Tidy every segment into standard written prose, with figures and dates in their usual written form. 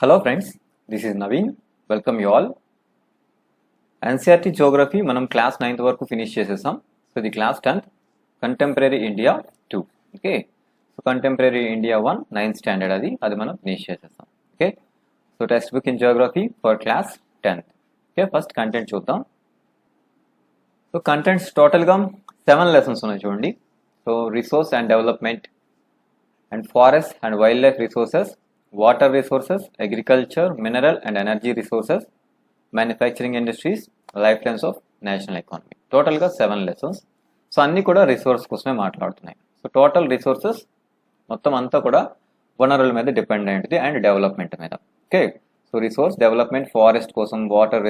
Hello friends, this is Naveen. Welcome you all. NCERT Geography మనం class 9th వరకు finish చేసేసాం. So ఇది class 10th contemporary India 2. Okay, so contemporary India 1 9th standard అది మనం finish చేసేసాం. Okay, so textbook in geography for class 10th. Okay, first content చూద్దాం. So contents టోటల్గా 7 lessons ఉన్నాయి చూడండి. So resource and development and forest and wildlife resources, water resources, agriculture, mineral and energy resources, manufacturing industries, lifelines of national economy. Total గా 7 lessons. So అన్ని కూడా resource కోసమే మాట్లాడుతున్నాయి. So total resources మొత్తం అంతా కూడా వనరుల మీద డిపెండ్ అయింది అండ్ డెవలప్మెంట్ మీద. Okay, so resource development forest కోసం, water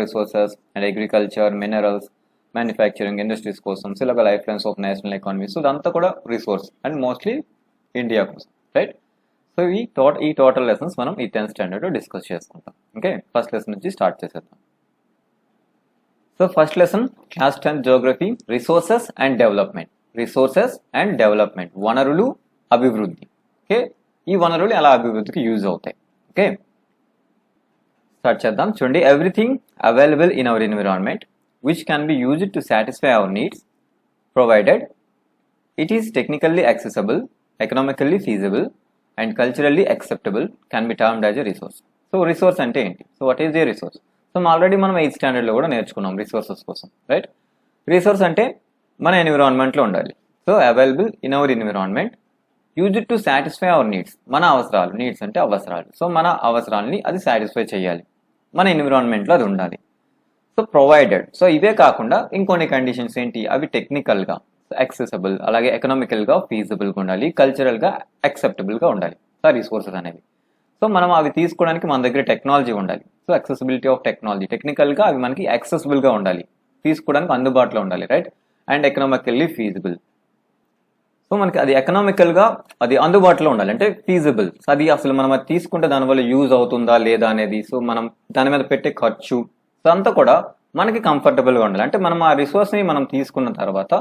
resources and agriculture, minerals, manufacturing industries కోసం, సో ఇలాగ life lines of national economy. So ఇదంతా కూడా రిసోర్స్ అండ్ మోస్ట్లీ ఇండియా కోసం, రైట్? సో ఈ టోటల్ లెసన్స్ మనం ఈ 10th స్టాండర్డ్ డిస్కస్ చేసుకుంటాం. ఓకే, ఫస్ట్ లెసన్ నుంచి స్టార్ట్ చేసేద్దాం. So first lesson class 10th geography, resources and development, వనరులు అభివృద్ధి. ఓకే, ఈ వనరులు ఎలా అభివృద్ధికి యూజ్ అవుతాయి. ఓకే, స్టార్ట్ చేద్దాం. చూడండి, everything available in our environment which can be used to satisfy our needs provided it is technically accessible, economically feasible and culturally acceptable can be termed as a resource. So resource అంటే ఏంటి? So what is a resource? So already మనం 8th స్టాండర్డ్లో కూడా నేర్చుకున్నాం resources కోసం, right? Resource అంటే మన ఎన్విరాన్మెంట్లో ఉండాలి. So available in our environment, used to satisfy our needs, మన అవసరాలు, నీడ్స్ అంటే అవసరాలు. సో మన అవసరాలని అది సాటిస్ఫై చేయాలి, మన ఎన్విరాన్మెంట్లో అది ఉండాలి. సో ప్రొవైడెడ్, సో ఇవే కాకుండా ఇంకొన్ని కండిషన్స్ ఏంటి? అవి టెక్నికల్గా యాక్సెసిబుల్, అలాగే ఎకనామికల్గా ఫీజిబుల్గా ఉండాలి, కల్చరల్గా యాక్సెప్టబుల్గా ఉండాలి. సో రిసోర్సెస్ అనేవి. సో మనం అవి తీసుకోవడానికి మన దగ్గర టెక్నాలజీ ఉండాలి. సో యాక్సెసిబిలిటీ ఆఫ్ టెక్నాలజీ, టెక్నికల్గా అవి మనకి యాక్సెసిబుల్గా ఉండాలి, తీసుకోవడానికి అందుబాటులో ఉండాలి, right? And economically feasible, so మనకి అది ఎకనామికల్గా అది అందుబాటులో ఉండాలి, అంటే ఫీజిబుల్. అది అసలు మనం అది తీసుకుంటే దానివల్ల యూజ్ అవుతుందా లేదా అనేది, సో మనం దాని మీద పెట్టే ఖర్చు, సో అంతా కూడా మనకి కంఫర్టబుల్గా ఉండాలి. అంటే మనం ఆ రిసోర్స్ని మనం తీసుకున్న తర్వాత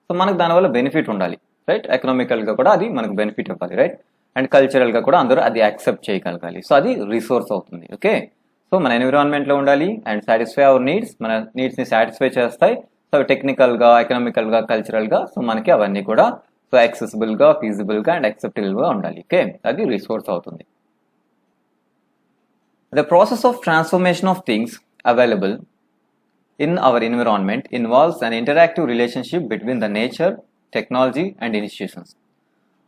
సో మనకు దానివల్ల బెనిఫిట్ ఉండాలి, రైట్? ఎకనామికల్గా కూడా అది మనకు బెనిఫిట్ ఇవ్వాలి, రైట్? అండ్ కల్చరల్గా కూడా అందరూ అది యాక్సెప్ట్ చేయగలగాలి. సో అది రిసోర్స్ అవుతుంది. ఓకే, సో మన ఎన్విరాన్మెంట్లో ఉండాలి అండ్ సాటిస్ఫై అవర్ నీడ్స్, మన నీడ్స్ని సాటిస్ఫై చేస్తాయి. సో టెక్నికల్గా, ఎకనామికల్గా, కల్చరల్గా, సో మనకి అవన్నీ కూడా సో యాక్సెసిబుల్గా, ఫీజిబుల్గా అండ్ యాక్సెప్టబుల్గా ఉండాలి. ఓకే, అది రిసోర్స్ అవుతుంది. The process of transformation of things available in our environment involves an interactive relationship between the nature, technology and institutions.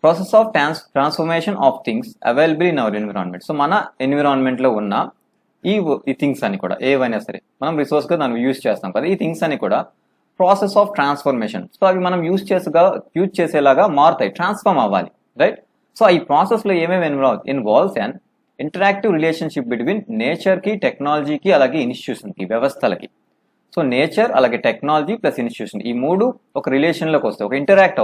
Process of transformation of things available in our environment. So మన environment లో ఉన్న ఈ things అని కూడా ఏవైనా సరే మనం resource గా దాన్ని యూజ్ చేస్తాం కదా, ఈ థింగ్స్ అని కూడా ప్రాసెస్ ఆఫ్ ట్రాన్స్ఫర్మేషన్. సో అవి మనం యూజ్ చేసేలాగా మారుతాయి, ట్రాన్స్ఫార్మ్ అవ్వాలి, రైట్? సో ఈ ప్రాసెస్ లో ఏమేమి involves and interactive relationship between nature కి, టెక్నాలజీకి, అలాగే ఇన్స్టిట్యూషన్ కి, వ్యవస్థలకి. సో నేచర్ అలాగే టెక్నాలజీ ప్లస్ ఇన్స్టిట్యూషన్, ఈ మూడు ఒక రిలేషన్లోకి వస్తాయి, ఒక ఇంటరాక్ట్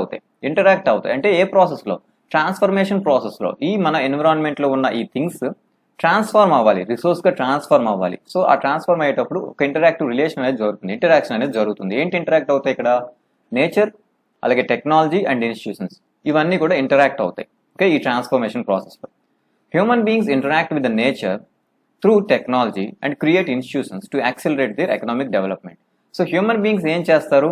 అవుతాయి. అంటే ఏ ప్రాసెస్లో? ట్రాన్స్ఫర్మేషన్ ప్రాసెస్లో. ఈ మన ఎన్విరాన్మెంట్లో ఉన్న ఈ థింగ్స్ ట్రాన్స్ఫార్మ్ అవ్వాలి, రిసోర్స్గా ట్రాన్స్ఫార్మ్ అవ్వాలి. సో ఆ ట్రాన్స్ఫార్మ్ అయ్యేటప్పుడు ఒక ఇంటరాక్టివ్ రిలేషన్ అనేది జరుగుతుంది, ఇంటరాక్షన్ అనేది జరుగుతుంది. ఏంటి ఇంటరాక్ట్ అవుతాయి ఇక్కడ? నేచర్ అలాగే టెక్నాలజీ అండ్ ఇన్స్టిట్యూషన్స్, ఇవన్నీ కూడా ఇంటరాక్ట్ అవుతాయి. ఓకే, ఈ ట్రాన్స్ఫర్మేషన్ ప్రాసెస్లో human beings interact with the nature through technology and create institutions to accelerate their economic development. So human beings ఏం చేస్తారు?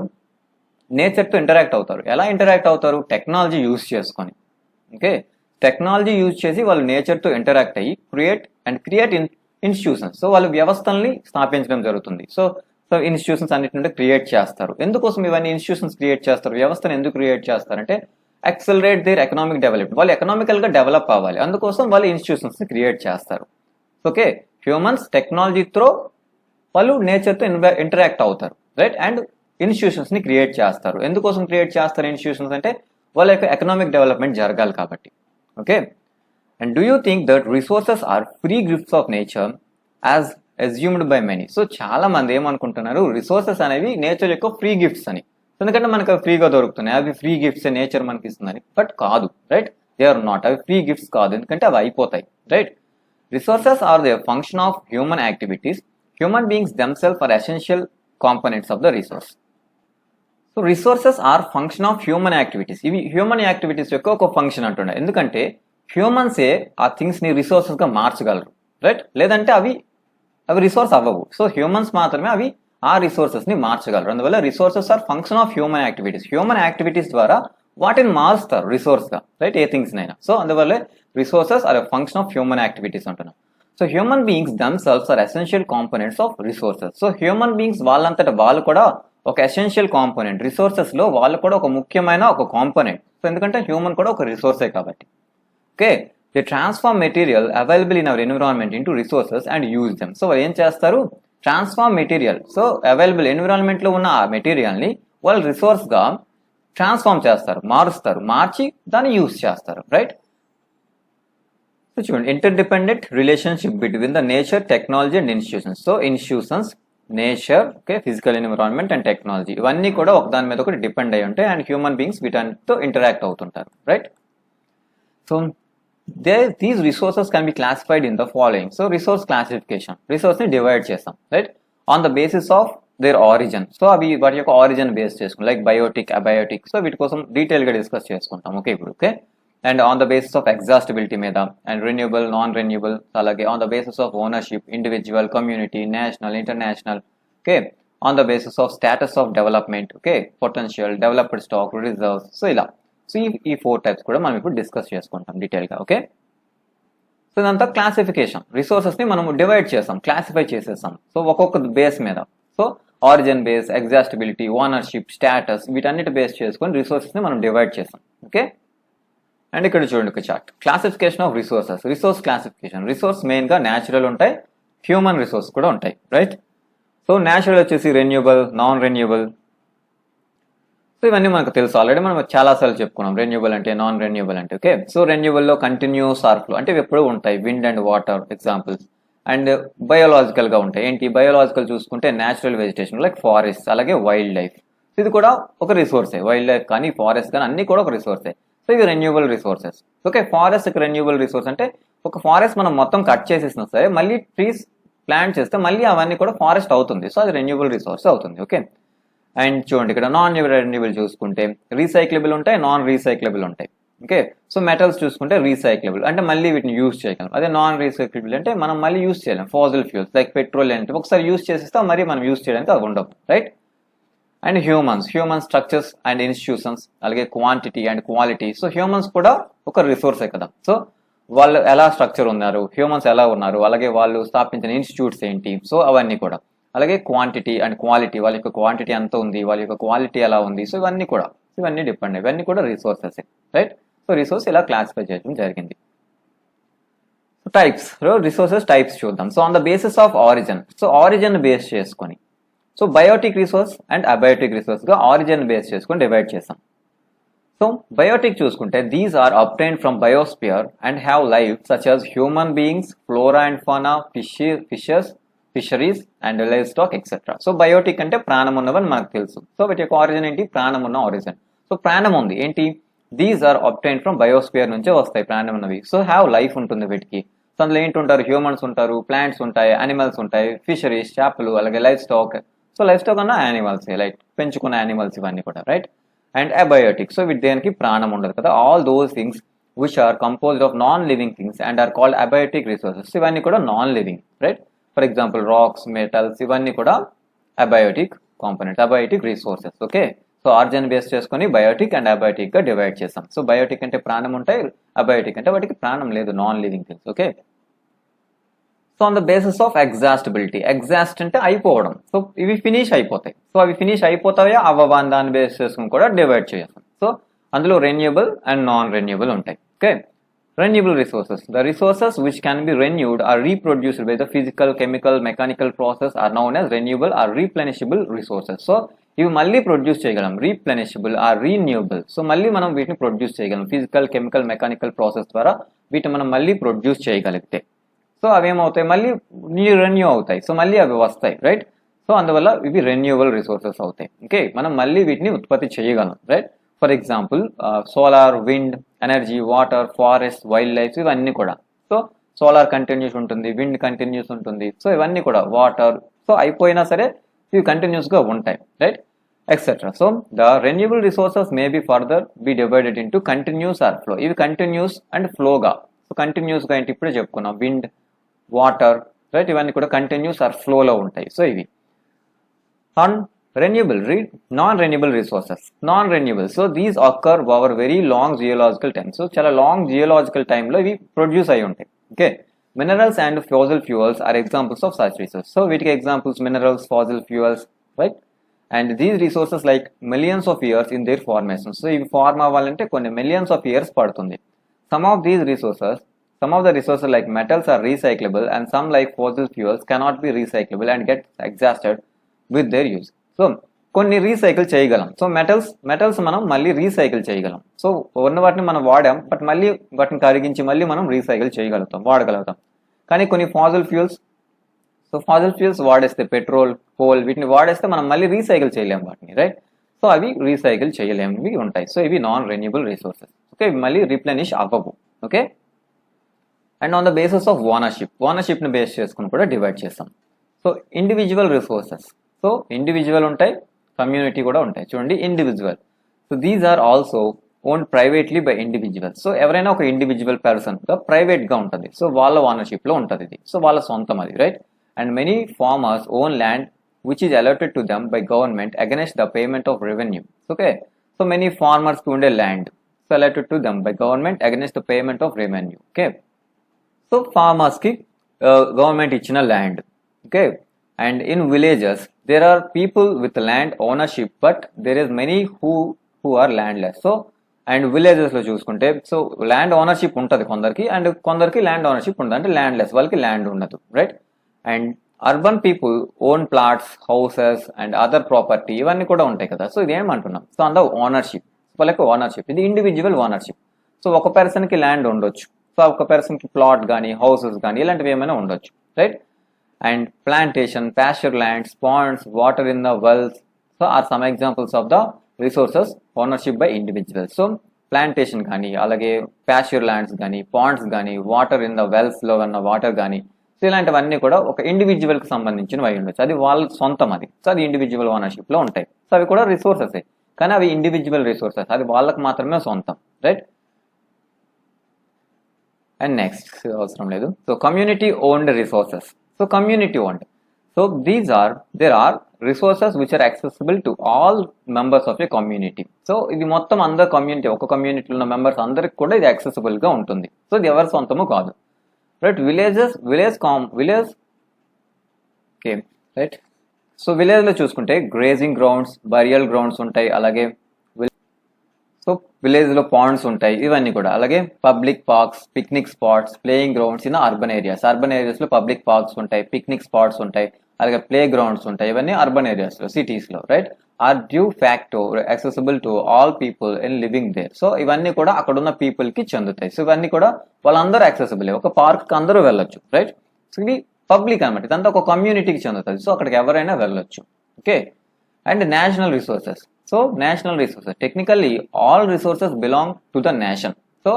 నేచర్తో ఇంటరాక్ట్ అవుతారు. ఎలా ఇంటరాక్ట్ అవుతారు? టెక్నాలజీ యూజ్ చేసుకొని. ఓకే, టెక్నాలజీ యూజ్ చేసి వాళ్ళు నేచర్తో ఇంటరాక్ట్ అయ్యి క్రియేట్ ఇన్స్టిట్యూషన్స్. సో వాళ్ళు వ్యవస్థల్ని స్థాపించడం జరుగుతుంది. సో ఇన్స్టిట్యూషన్స్ అన్నిటి నుండి క్రియేట్ చేస్తారు. ఎందుకోసం ఇవన్నీ ఇన్స్టిట్యూషన్స్ క్రియేట్ చేస్తారు? వ్యవస్థను ఎందుకు క్రియేట్ చేస్తారంటే యాక్సెలరేట్ దేర్ ఎకనామిక్ డెవలప్మెంట్, వాళ్ళు ఎకనామికల్గా డెవలప్ అవ్వాలి, అందుకోసం వాళ్ళు ఇన్స్టిట్యూషన్స్ని క్రియేట్ చేస్తారు. ఓకే, హ్యూమన్స్ టెక్నాలజీతో వాళ్ళు నేచర్తో ఇంటరాక్ట్ అవుతారు, రైట్? అండ్ ఇన్స్టిట్యూషన్స్ని క్రియేట్ చేస్తారు. ఎందుకోసం క్రియేట్ చేస్తారు ఇన్స్టిట్యూషన్స్ అంటే వాళ్ళ యొక్క ఎకనామిక్ డెవలప్మెంట్ జరగాలి కాబట్టి. Okay, and do you think that resources are free gifts of nature as assumed by many? So చాలా మంది ఏమనుకుంటున్నారు, రిసోర్సెస్ అనేవి నేచర్ యొక్క ఫ్రీ గిఫ్ట్స్ అని. ఎందుకంటే మనకు ఫ్రీగా దొరుకుతున్నాయి, అవి ఫ్రీ గిఫ్ట్స్ నేచర్ మనకి ఇస్తుందని. బట్ కాదు, రైట్? దే ఆర్ నాట్, అవి ఫ్రీ గిఫ్ట్స్ కాదు, ఎందుకంటే అవి అయిపోతాయి, right? Resources are the function of human activities. Human beings themselves are essential components of the resource. So resources are function of human activities. ఇవి human activities యొక్క ఒక function అంటున్నాయి. ఎందుకంటే హ్యూమన్సే ఆ థింగ్స్ని రిసోర్సెస్గా మార్చగలరు, రైట్? లేదంటే అవి రిసోర్స్ అవ్వవు. సో హ్యూమన్స్ మాత్రమే అవి ఆ రిసోర్సెస్ని మార్చగలరు. అందువల్ల resources are function of human activities. Human activities ద్వారా వాటిని మారుస్తారు రిసోర్స్గా, రైట్? ఏ థింగ్స్నైనా. సో అందువల్ల resources are a function of human activities అంటున్నాం. So human beings themselves are essential components of resources. So human beings వాళ్ళంతటా వాళ్ళు కూడా ఒక ఎసెన్షియల్ కాంపోనెంట్, రిసోర్సెస్లో వాళ్ళు కూడా ఒక ముఖ్యమైన ఒక కాంపోనెంట్. సో ఎందుకంటే హ్యూమన్ కూడా ఒక రిసోర్సే కాబట్టి. Okay, they transform material available in our environment into resources and use them. So వాళ్ళు ఏం చేస్తారు? ట్రాన్స్ఫార్మ్ మెటీరియల్, సో అవైలబుల్ ఎన్విరాన్మెంట్లో ఉన్న ఆ మెటీరియల్ని వాళ్ళు రిసోర్స్గా ట్రాన్స్ఫార్మ్ చేస్తారు, మారుస్తారు, మార్చి దాన్ని యూజ్ చేస్తారు, రైట్? సో చూడండి, interdependent relationship between the nature, technology and institutions. So institutions, nature, okay, physical environment and technology ఇవన్నీ కూడా ఒకదాని మీద ఒకటి డిపెండ్ అయి ఉంటాయి అండ్ హ్యూమన్ బీయింగ్స్ వీటితో ఇంటరాక్ట్ అవుతుంటారు, right? So these resources can be classified in the following. So resource classification, రిసోర్స్ని డివైడ్ చేస్తాం, right, on the basis of their origin. So అవి వాటి యొక్క ఆరిజిన్ బేస్ చేసుకుని, లైక్ బయోటిక్, అబయోటిక్. సో వీటి కోసం డీటెయిల్గా డిస్కస్ చేసుకుంటాం, ఓకే ఇప్పుడు, okay? And on the basis of exhaustibility మీద, అండ్ రెన్యూబుల్, నాన్ రెన్యూబుల్, అలాగే on the basis of ownership, individual, community, national, international, okay, on the basis of status of development, okay, potential, developed stock, reserves. So ఇలా, so ఈ 4 types కూడా మనం ఇప్పుడు discuss చేసుకుంటాం డీటెయిల్గా, okay? So ఇదంతా classification. రిసోర్సెస్ని మనం డివైడ్ చేస్తాం, క్లాసిఫై చేసేస్తాం. సో ఒక్కొక్క బేస్ మీద, so origin base, ఎగ్జాస్టిబిలిటీ, ownership, status, వీటన్నిటి బేస్ చేసుకొని రిసోర్సెస్ని మనం డివైడ్ చేస్తాం, ఓకే? అండ్ ఇక్కడ చూడండి ఒక chart, classification of resources. Resource classification, resource మెయిన్గా న్యాచురల్ ఉంటాయి, హ్యూమన్ రిసోర్స్ కూడా ఉంటాయి, రైట్? సో న్యాచురల్ వచ్చేసి రెన్యూబుల్, నాన్ రెన్యూబుల్. సో ఇవన్నీ మనకు తెలుసు, ఆల్రెడీ మనం చాలాసార్లు చెప్పుకున్నాం రెన్యూబుల్ అంటే, నాన్ రెన్యూబుల్ అంటే, ఓకే? సో రెన్యూబుల్లో కంటిన్యూస్ ఆర్ ఫ్లో అంటే ఎప్పుడూ ఉంటాయి, wind and water examples. And బయోలాజికల్గా ఉంటాయి. ఏంటి బయోలాజికల్ చూసుకుంటే న్యాచురల్ వెజిటేషన్ లైక్ ఫారెస్ట్, అలాగే వైల్డ్ లైఫ్. ఇది కూడా ఒక రిసోర్సే, వైల్డ్ లైఫ్ కానీ ఫారెస్ట్ కానీ అన్ని కూడా ఒక రిసోర్సే. సో ఇవి రెన్యూబుల్ రిసోర్సెస్, ఓకే? ఫారెస్ట్ ఒక రెన్యూబుల్ రిసోర్స్ అంటే ఒక ఫారెస్ట్ మనం మొత్తం కట్ చేసేసినా సరే మళ్ళీ ట్రీస్ ప్లాంట్ చేస్తే మళ్ళీ అవన్నీ కూడా ఫారెస్ట్ అవుతుంది. సో అది రెన్యూబుల్ రిసోర్స్ అవుతుంది, ఓకే? అండ్ చూడండి ఇక్కడ నాన్ రెన్యూబుల్ చూసుకుంటే రీసైక్లబుల్ ఉంటాయి, నాన్ రీసైక్లబుల్ ఉంటాయి, ఓకే? సో మెటల్స్ చూసుకుంటే రీసైక్లబుల్ అంటే మళ్ళీ వీటిని యూజ్ చేయగలం. అదే నాన్ రీసైక్లబుల్ అంటే మనం మళ్ళీ యూజ్ చేయలేం. ఫాజిల్ ఫ్యూల్స్ లైక్ పెట్రోల్ అంటే ఒకసారి యూజ్ చేసేస్తే మరి మనం యూజ్ చేయడానికి అవి ఉండవు, right? And human structures and institutions, అలాగే quantity and quality. So humans కూడా ఒక రిసోర్సే కదా. సో వాళ్ళు ఎలా స్ట్రక్చర్ ఉన్నారు, హ్యూమన్స్ ఎలా ఉన్నారు, అలాగే వాళ్ళు స్థాపించిన ఇన్స్టిట్యూట్స్ ఏంటి, సో అవన్నీ కూడా. అలాగే క్వాంటిటీ అండ్ క్వాలిటీ, వాళ్ళ యొక్క క్వాంటిటీ ఎంత ఉంది, వాళ్ళ యొక్క క్వాలిటీ ఎలా ఉంది, సో ఇవన్నీ కూడా, ఇవన్నీ డిపెండ్, ఇవన్నీ కూడా రిసోర్సెస్, రైట్? సో రిసోర్స్ ఇలా క్లాసిఫై చేయడం జరిగింది. టైప్స్, రిసోర్సెస్ టైప్స్ చూద్దాం. So on the basis of origin, so origin base చేసుకొని, so biotic resource and abiotic రిసోర్స్గా ఆరిజిన్ బేస్ చేసుకొని డివైడ్ చేస్తాం. సో బయోటిక్ చూసుకుంటే these are obtained from biosphere and have life such as human beings, flora and fauna, fisheries and livestock etcetera. So biotic అంటే ప్రాణం ఉన్నవని మనకు తెలుసు. So వీటి యొక్క ఆరిజిన్ ఏంటి? ప్రాణం ఉన్న ఆరిజిన్. సో ప్రాణం ఉంది ఏంటి? These are obtained from biosphere నుంచే వస్తాయి ప్రాణం ఉన్నవి. సో హ్యావ్ లైఫ్ ఉంటుంది వీటికి. సో అందులో ఏంటి ఉంటారు? హ్యూమన్స్ ఉంటారు, ప్లాంట్స్ ఉంటాయి, యానిమల్స్ ఉంటాయి, ఫిషరీస్, చేపలు, అలాగే live stock. So live stock అన్న యానిమల్స్, లైక్ పెంచుకున్న యానిమల్స్ ఇవన్నీ కూడా, రైట్? అండ్ అబయోటిక్, సో వీటి దేనికి ప్రాణం ఉండదు కదా. All those things which are composed of non living things and are called abiotic resources. ఇవన్నీ కూడా non living, right? For example rocks, metals, ఇవన్నీ కూడా abiotic components, abiotic resources, okay? So origin base చేసుకొని బయోటిక్ అండ్ అబయోటిక్ గా divide చేస్తాం. So biotic అంటే ప్రాణం ఉంటాయి, అబయోటిక్ అంటే వాటికి ప్రాణం లేదు, non living things, okay? So on the basis of exhaustibility, exhaust అంటే అయిపోవడం. సో ఇవి ఫినిష్ అయిపోతాయి. సో అవి ఫినిష్ అయిపోతాయా అవ్వవా దాన్ని బేస్ చేసుకుని కూడా డివైడ్ చేస్తాం. సో అందులో రెన్యూబుల్ అండ్ నాన్ రెన్యూబుల్ ఉంటాయి, okay? Renewable resources. The resources which can be renewed or reproduced by the physical, chemical, mechanical process are known as renewable or replenishable resources. So ఇవి మళ్ళీ produce చేయగలం, రీప్లెనిషబుల్ are renewable. So మళ్ళీ మనం వీటిని produce చేయగలం physical, chemical, mechanical process ద్వారా వీటిని మనం మళ్ళీ ప్రొడ్యూస్ చేయగలిగితే. సో అవి ఏమవుతాయి? మళ్ళీ రెన్యూ అవుతాయి. సో మళ్ళీ అవి వస్తాయి, రైట్? సో అందువల్ల ఇవి రెన్యూబుల్ రిసోర్సెస్ అవుతాయి, ఓకే? మనం మళ్ళీ వీటిని ఉత్పత్తి చేయగలం, right? For example solar, wind energy, water, forest, wild life, ఇవన్నీ కూడా. సో సోలార్ కంటిన్యూస్ ఉంటుంది, విండ్ కంటిన్యూస్ ఉంటుంది, సో ఇవన్నీ కూడా వాటర్. సో అయిపోయినా సరే ఇవి కంటిన్యూస్గా ఉంటాయి, right? etc. So the renewable resources may be further be divided into continuous or flow. ఇవి కంటిన్యూస్ అండ్ ఫ్లోగా. సో కంటిన్యూస్ గా అంటే ఇప్పుడే చెప్పుకున్నాం, విండ్, వాటర్, రైట్, ఇవన్నీ కూడా కంటిన్యూస్ ఆర్ ఫ్లోలో ఉంటాయి. సో ఇవి on renewable, non-renewable resources, non-renewable, so these occur over very long geological time. So చాలా లాంగ్ జియోలాజికల్ టైంలో ఇవి ప్రొడ్యూస్ అయి ఉంటాయి. Okay, minerals and fossil fuels are examples of such resources. So వీటికి examples minerals, fossil fuels, right, and these resources like millions of years in their formation. So ఇవి form అవ్వాలంటే కొన్ని millions of years పడుతుంది. Some of the resources like metals are recyclable and some like fossil fuels cannot be recyclable and get exhausted with their use. So కొన్ని recycle చేయగలం. So metals మనం మళ్ళీ recycle చేయగలం. So ఉన్న వాటిని మనం వాడాం, but మళ్ళీ వాటిని కరిగించి మళ్ళీ మనం రీసైకిల్ చేయగలుగుతాం, వాడగలుగుతాం. కానీ కొన్ని ఫాజిల్ ఫ్యూల్స్ వాడేస్తే, పెట్రోల్, కోల్, వీటిని వాడేస్తే మనం మళ్ళీ రీసైకిల్ చేయలేము వాటిని, రైట్. సో అవి రీసైకిల్ చేయలేనివి ఉంటాయి. సో ఇవి నాన్ రెన్యూబుల్ రిసోర్సెస్. ఓకే, మళ్ళీ రిప్లెనిష్ అవ్వవు. Okay, and on the basis of ఓనర్షిప్ని బేస్ చేసుకుని కూడా డివైడ్ చేస్తాం. So individual resources, so individual ఉంటాయి, కమ్యూనిటీ కూడా ఉంటాయి. చూడండి, individual, so these are also own privately by individual. So ఎవరైనా ఒక ఇండివిజువల్ పర్సన్ గా ప్రైవేట్ గా ఉంటుంది. సో వాళ్ళ ఓనర్షిప్ లో ఉంటుంది ఇది, సో వాళ్ళ సొంతం అది, right. And many farmers own land which is allotted to them by government against the payment of revenue. Okay, so many farmers కి ఉండే land so allotted to them by government against the payment of revenue. Okay, so farmers కి government ఇచ్చిన land. Okay, and in villages there are people with land ownership but there is many who are landless. So and villages లో చూసుకుంటే, so land ownership ఉంటుంది కొందరికి, and కొందరికి land ownership ఉంటుంది, అంటే landless, వాళ్ళకి ల్యాండ్ ఉండదు, right. And urban people own plots, houses and other property, ఇవన్నీ కూడా ఉంటాయి కదా. సో ఇది ఏమంటున్నాం, సో అంద ఓనర్షిప్, వాళ్ళకి ఓనర్షిప్, ఇది ఇండివిజువల్ ఓనర్షిప్. సో ఒక పర్సన్ కి ల్యాండ్ ఉండొచ్చు, సో ఒక పర్సన్ కి ప్లాట్ కానీ, హౌసెస్ కానీ, ఇలాంటివి ఏమైనా ఉండొచ్చు, right. And plantation, pasture lands, ponds, water in the wells, so are some examples of the resources ownership by individuals. So plantation కానీ, అలాగే pasture lands కానీ, ponds కానీ, water in the wells లో ఉన్న వాటర్ కానీ, సో ఇలాంటివన్నీ కూడా ఒక ఇండివిజువల్ కి సంబంధించినవి అయి ఉండొచ్చు. అది వాళ్ళ సొంతం అది, సో అది ఇండివిజువల్ ఓనర్షిప్ లో ఉంటాయి. సో అవి కూడా రిసోర్సెస్, కానీ అవి ఇండివిజువల్ రిసోర్సెస్, అది వాళ్ళకి మాత్రమే సొంతం, రైట్. అండ్ నెక్స్ట్ అవసరం లేదు. So community owned resources. So community owned, so there are resources which are accessible to all members of a community. So ఇది మొత్తం అందరు కమ్యూనిటీ, ఒక కమ్యూనిటీలో ఉన్న మెంబర్స్ అందరికి కూడా ఇది యాక్సెసిబుల్ గా ఉంటుంది. సో ఇది ఎవరి సొంతము కాదు, right. Village okay, right. So village లో చూసుకుంటే గ్రేజింగ్ గ్రౌండ్స్, బరియల్ గ్రౌండ్స్ ఉంటాయి, అలాగే సో విలేజ్ లో పాండ్స్ ఉంటాయి, ఇవన్నీ కూడా. అలాగే public parks, picnic spots, playing grounds in urban areas లో పబ్లిక్ పార్క్స్ ఉంటాయి, పిక్నిక్ స్పాట్స్ ఉంటాయి, అలాగే ప్లే గ్రౌండ్స్ ఉంటాయి, ఇవన్నీ అర్బన్ ఏరియాస్ లో, సిటీస్ లో, రైట్. ఆర్ డ్యూ ఫ్యాక్టో accessible to all people in living there. So ఇవన్నీ కూడా అక్కడ ఉన్న పీపుల్ కి చెందుతాయి. సో ఇవన్నీ కూడా వాళ్ళందరూ యాక్సెసిబుల్, ఒక పార్క్ కి అందరూ వెళ్ళొచ్చు, రైట్. సో ఇది పబ్లిక్ అనమాట, ఇదంతా ఒక కమ్యూనిటీకి చెందుతుంది. సో అక్కడికి ఎవరైనా వెళ్ళొచ్చు. Okay, and national resources. So national resources, technically all resources belong to the nation. So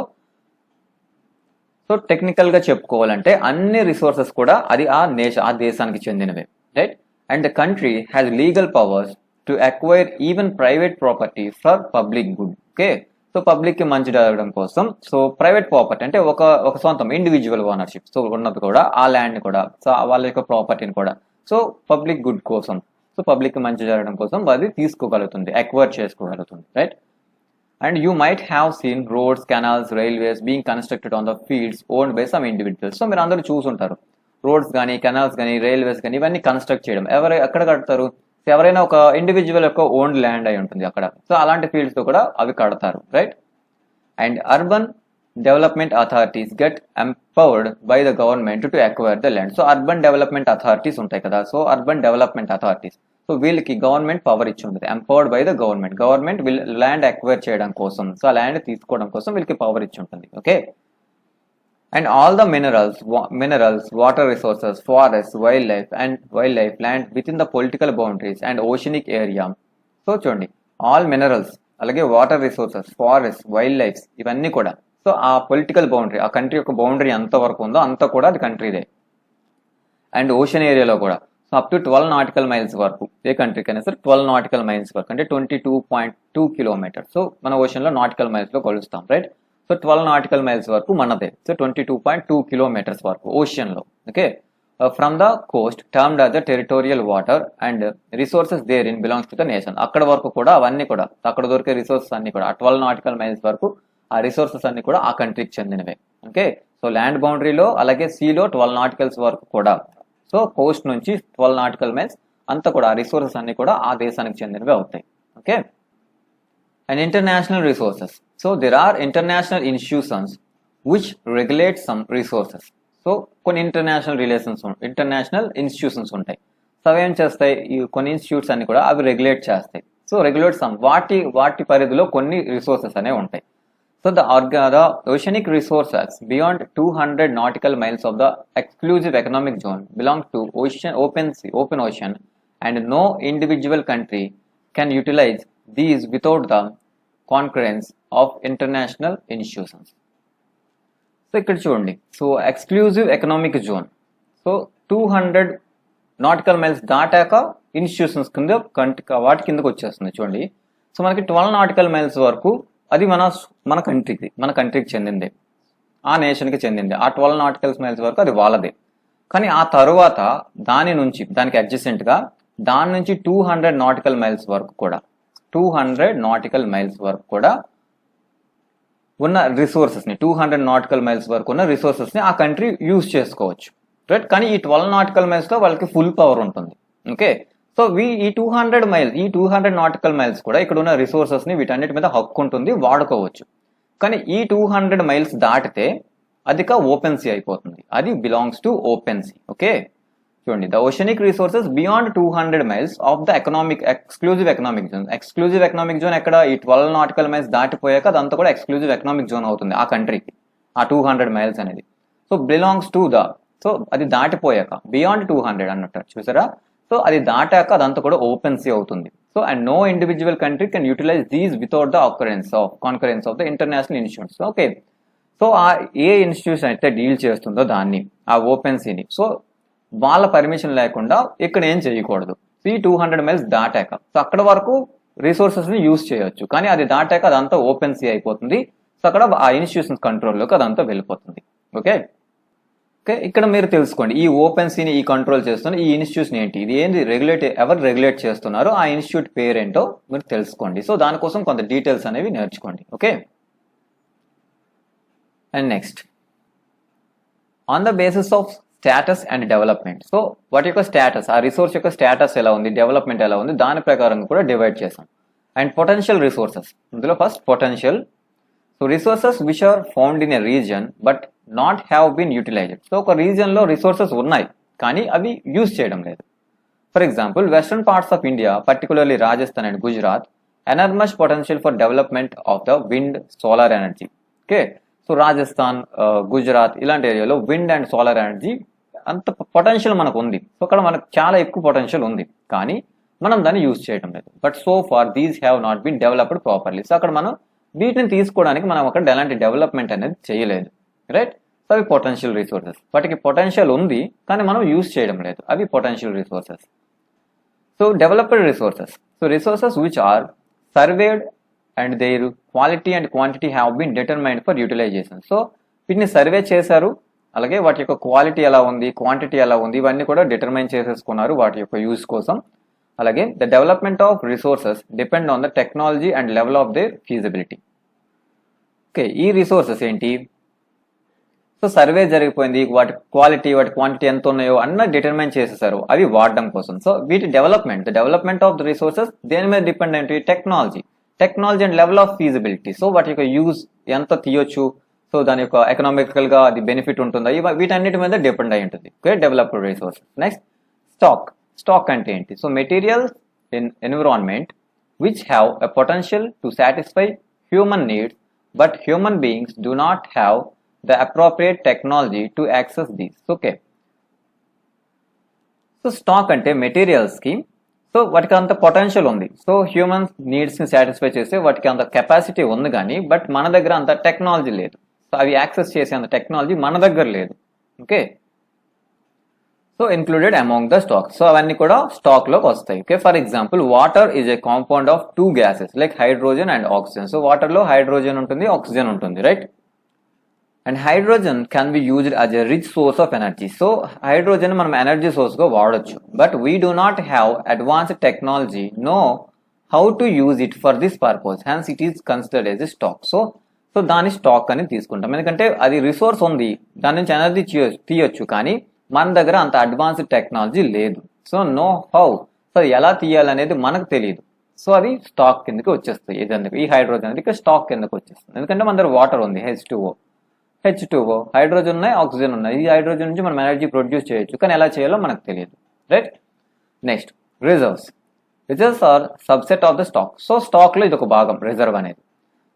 technical గా చెప్పుకోవాలంటే అన్ని రిసోర్సెస్ కూడా అది ఆ దేశానికి చెందినవే, right. And the country has legal powers to acquire even private property for public good. Okay, so public కి మంచి జరగడం కోసం, సో ప్రైవేట్ ప్రాపర్టీ అంటే ఒక సొంతం ఇండివిజువల్ ఓనర్షిప్, సో ఉన్నది కూడా ఆ ల్యాండ్ కూడా, సో వాళ్ళ యొక్క ప్రాపర్టీని కూడా, సో పబ్లిక్ గుడ్ కోసం, సో పబ్లిక్ కి మంచి జరగడం కోసం అది తీసుకోగలుగుతుంది, అక్వైర్ చేసుకోగలుగుతుంది, right. And you might have seen roads, canals, railways being constructed on the fields owned by some individuals. So మీరు అందరూ చూసుంటారు, రోడ్స్ కానీ, కెనాల్స్ కానీ, రైల్వేస్ కానీ, ఇవన్నీ కన్స్ట్రక్ట్ చేయడం ఎక్కడ కడతారు, ఎవరైనా ఒక ఇండివిజువల్ యొక్క ఓన్ ల్యాండ్ అయి ఉంటుంది అక్కడ. సో అలాంటి ఫీల్డ్స్ తో కూడా అవి కడతారు, right. And urban development authorities get empowered by the government to acquire the land. So urban development authorities ఉంటాయి కదా, so urban development authorities, so వీళ్ళకి గవర్నమెంట్ పవర్ ఇచ్చి ఉంటుంది, empowered by the government land acquire చేయడం కోసం, so ఆ land తీసుకోవడం కోసం వీళ్ళకి పవర్ ఇచ్చి ఉంటుంది. Okay, and all the minerals, water resources, forest, wild life land with in the political boundaries and oceanic area. So చూడండి, ఆల్ మినరల్స్, అలాగే water resources, forest, wild life, ఇవన్నీ కూడా, సో ఆ పొలిటికల్ బౌండరీ, ఆ country యొక్క boundary ఎంత వరకు ఉందో అంత కూడా అది కంట్రీదే. అండ్ ఓషన్ ఏరియాలో కూడా, so up to 12 nautical miles వరకు ఏ కంట్రీకి అయినా సరే 12 నాటికల్ మైల్స్ వరకు అంటే 22.2 కిలోమీటర్స్. సో మన ఓషన్లో నాటికల్ మైల్స్లో కొలుస్తాం, రైట్? సో 12 నాటికల్ మైల్స్ వరకు మనదే. సో 22.2 కిలోమీటర్స్ వరకు ఓషన్లో. Okay, from the coast termed as the territorial water and resources therein belongs to the nation. అక్కడ వరకు కూడా అవన్నీ కూడా అక్కడ దొరికే రిసోర్సెస్ అన్ని కూడా ఆ 12 నాటికల్ మైల్స్ వరకు ఆ రిసోర్సెస్ అన్ని కూడా ఆ కంట్రీకి చెందినవే. ఓకే, సో ల్యాండ్ బౌండరీలో అలాగే సీలో 12 నాటికల్స్ వరకు కూడా, సో కోస్ట్ నుంచి 12 నాటికల్ మైల్స్ అంతా కూడా ఆ రిసోర్సెస్ అన్ని కూడా ఆ దేశానికి చెందినవి అవుతాయి. Okay, and international resources. So there are international institutions which regulate some resources. So కొన్ని ఇంటర్నేషనల్ ఇన్స్టిట్యూషన్స్ ఉంటాయి. సో అవి ఏం చేస్తాయి, ఈ కొన్ని ఇన్స్టిట్యూట్స్ అన్ని కూడా అవి రెగ్యులేట్ చేస్తాయి. సో రెగ్యులేట్ సమ్ వాటి పరిధిలో కొన్ని రిసోర్సెస్ అనేవి ఉంటాయి. So the oceanic resources beyond 200 nautical miles of the exclusive economic zone belong to open ocean, and no individual country can utilize these without the concurrence of international institutions. So ఇక్కడ చూడండి, so exclusive economic zone, so 200 nautical miles దాటాక institutions కింద వాటి కిందకు వచ్చేస్తుంది. చూడండి, so మనకి 12 nautical miles వరకు అది మన కంట్రీకి చెందిందే, ఆ నేషన్కి చెందిందే. ఆ 12 నాటికల్ మైల్స్ వరకు అది వాళ్ళదే. కానీ ఆ తరువాత దానికి అడ్జసెంట్గా దాని నుంచి 200 నాటికల్ మైల్స్ వరకు కూడా ఉన్న రిసోర్సెస్ని 200 నాటికల్ మైల్స్ వరకు ఉన్న రిసోర్సెస్ని ఆ కంట్రీ యూజ్ చేసుకోవచ్చు, రైట్? కానీ ఈ 12 నాటికల్ మైల్స్లో వాళ్ళకి ఫుల్ పవర్ ఉంటుంది. ఓకే, సో ఈ 200 నాటికల్ మైల్స్ కూడా ఇక్కడ ఉన్న రిసోర్సెస్ని వీటన్నిటి మీద హక్కు ఉంటుంది, వాడుకోవచ్చు. కానీ ఈ 200 మైల్స్ దాటితే అదిక ఓపెన్ సీ అయిపోతుంది, అది belongs to open sea. Okay, చూడండి, the oceanic resources beyond 200 miles of the exclusive economic zone. ఎక్కడ ఈ 12 నాటికల్ మైల్స్ దాటిపోయాక అదంతా కూడా ఎక్స్క్లూజివ్ ఎకనామిక్ జోన్ అవుతుంది ఆ కంట్రీకి, ఆ 200 మైల్స్ అనేది. సో బిలాంగ్స్ టు సో అది దాటిపోయాక బియాండ్ 200 అన్నట్టు చూసారా. సో అది దాటాక అదంతా కూడా ఓపెన్ సీ అవుతుంది. So and no individual country can utilise these without the concurrence of the international institutes. Okay, so ఆ ఏ ఇన్స్టిట్యూషన్ అయితే డీల్ చేస్తుందో దాన్ని, ఆ ఓపెన్ సీని, సో వాళ్ళ పర్మిషన్ లేకుండా ఇక్కడ ఏం చేయకూడదు. సో ఈ 200 మైల్స్ దాటాక సో అక్కడ వరకు రిసోర్సెస్ని యూజ్ చేయొచ్చు, కానీ అది దాటాక అదంతా ఓపెన్ సీ అయిపోతుంది. సో అక్కడ ఆ ఇన్స్టిట్యూషన్స్ కంట్రోల్లోకి అదంతా వెళ్ళిపోతుంది. ఓకే, ఇక్కడ మీరు తెలుసుకోండి, ఈ ఓపెన్ సీని ఈ కంట్రోల్ చేస్తున్న ఈ ఇన్స్టిట్యూషన్ ఏంటి, ఇది ఏంది, ఎవరు రెగ్యులేట్ చేస్తున్నారో ఆ ఇన్స్టిట్యూట్ పేరేంటో మీరు తెలుసుకోండి. సో దానికోసం కొంత డీటెయిల్స్ అనేవి నేర్చుకోండి. Okay, and next, on the basis of status and development. So వాటి యొక్క స్టేటస్, ఆ రిసోర్స్ యొక్క స్టేటస్ ఎలా ఉంది, డెవలప్మెంట్ ఎలా ఉంది, దాని ప్రకారం కూడా డివైడ్ చేసాం. అండ్ పొటెన్షియల్ రిసోర్సెస్, ఇందులో first potential. So resources which are found in a region but not have been utilised. So ఒక రీజన్లో రిసోర్సెస్ ఉన్నాయి కానీ అవి యూజ్ చేయడం లేదు. For example, western parts of India, particularly Rajasthan and Gujarat, enormous potential for development of the wind, solar energy. Okay, so Rajasthan, Gujarat ఇలాంటి ఏరియాలో wind and solar energy అంత పొటెన్షియల్ మనకు ఉంది. సో అక్కడ మనకు చాలా ఎక్కువ పొటెన్షియల్ ఉంది కానీ మనం దాన్ని యూజ్ చేయడం లేదు. But so far these have not been developed properly. So అక్కడ మనం వీటిని తీసుకోవడానికి మనం అక్కడ ఎలాంటి డెవలప్మెంట్ అనేది చేయలేదు, రైట్? సో అవి పొటెన్షియల్ రిసోర్సెస్, వాటికి పొటెన్షియల్ ఉంది కానీ మనం యూజ్ చేయడం లేదు, అవి potential resources. So developed resources, so resources which are surveyed and their quality and quantity have been determined for utilisation. So వీటిని సర్వే చేశారు, అలాగే వాటి యొక్క క్వాలిటీ ఎలా ఉంది, క్వాంటిటీ ఎలా ఉంది, ఇవన్నీ కూడా డిటర్మైన్ చేసేసుకున్నారు వాటి యొక్క యూజ్ కోసం. అలాగే the development of resources depend on the technology and level of their feasibility. Okay, ఈ రిసోర్సెస్ ఏంటి, సో సర్వే జరిగిపోయింది, వాటి క్వాలిటీ వాటి క్వాంటిటీ ఎంత ఉన్నాయో అన్న డిటర్మైన్ చేసేసారు, అవి వాడడం కోసం. సో వీటి the development of the resources దేని మీద డిపెండ్ ఏంటి, technology and level of feasibility. So వాటి యొక్క యూజ్ ఎంత తీయొచ్చు, సో దాని యొక్క ఎకనామికల్ గా అది బెనిఫిట్ ఉంటుందా, వీటన్నిటి మీద డిపెండ్ అయి ఉంటుంది. Okay, developed resources. Next, stock అంటే ఏంటి, so materials in environment which have a potential to satisfy human needs but human beings do not have the appropriate technology to access these. Okay, so stock అంటే materials కి so వాటికి అంత potential ఉంది, so human needs ని satisfy చేసే వాటికి అంత capacity ఉంది కానీ బట్ మన దగ్గర అంత టెక్నాలజీ లేదు. సో అవి యాక్సెస్ చేసే అంత టెక్నాలజీ మన దగ్గర లేదు. Okay, so included among the stock. So అవన్నీ కూడా స్టాక్ లోకి వస్తాయి. Okay, for example water is a compound of 2 gases like hydrogen and oxygen. So water లో హైడ్రోజన్ ఉంటుంది, ఆక్సిజన్ ఉంటుంది, right? And hydrogen can be used as a rich source of energy. So hydrogen మనం energy source గా వాడొచ్చు. But we do not have advanced technology know how to use it for this purpose, hence it is considered as a stock. So దాని stock అని తీసుకుంటాం, ఎందుకంటే అది resource ఉంది, దాని నుంచి ఎనర్జీ తీయొచ్చు, కానీ మన దగ్గర అంత అడ్వాన్స్డ్ టెక్నాలజీ లేదు. సో నో హౌ, సో ఎలా తీయాలనేది మనకు తెలియదు. సో అది స్టాక్ కిందకి వచ్చేస్తుంది. ఇదందుకు ఈ హైడ్రోజన్ అనేది ఇక్కడ స్టాక్ కిందకి వచ్చేస్తుంది, ఎందుకంటే మన దగ్గర వాటర్ ఉంది, H2O, హైడ్రోజన్ ఉన్నాయి, ఆక్సిజన్ ఉన్నాయి. ఈ హైడ్రోజన్ నుంచి మనం ఎనర్జీ ప్రొడ్యూస్ చేయొచ్చు, కానీ ఎలా చేయాలో మనకు తెలియదు, right? Next reserves are subset of the stock. So stock లో ఇది ఒక భాగం రిజర్వ్ అనేది.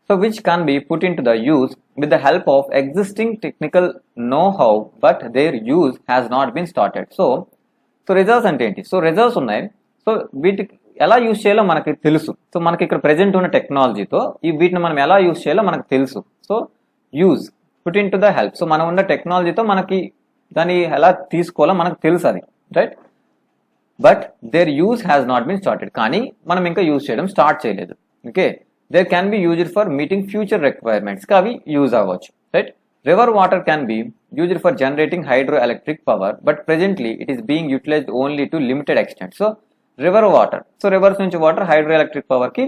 So which can be put into the use with the help of existing technical know-how, but their use has not been started. So reserves అంటే ఏంటి? So reserves ఉన్నాయి, so వీటికి ఎలా యూజ్ చేయాలో మనకి తెలుసు. సో మనకి ఇక్కడ ప్రెజెంట్ ఉన్న టెక్నాలజీతో వీటిని మనం ఎలా యూజ్ చేయాలో మనకు తెలుసు. So use put in to the help. So మనం ఉన్న టెక్నాలజీతో మనకి దాన్ని ఎలా తీసుకోవాలో మనకు తెలుసు, అది right? But their use has not been started, కానీ మనం ఇంకా యూజ్ చేయడం స్టార్ట్ చేయలేదు. Okay, there can be used for meeting future requirements, అవి యూజ్ అవ్వచ్చు, right? River water can be used for generating hydroelectric power, but presently it is being utilized only to limited extent. So river water, so reverse నుంచి water hydro electric power కి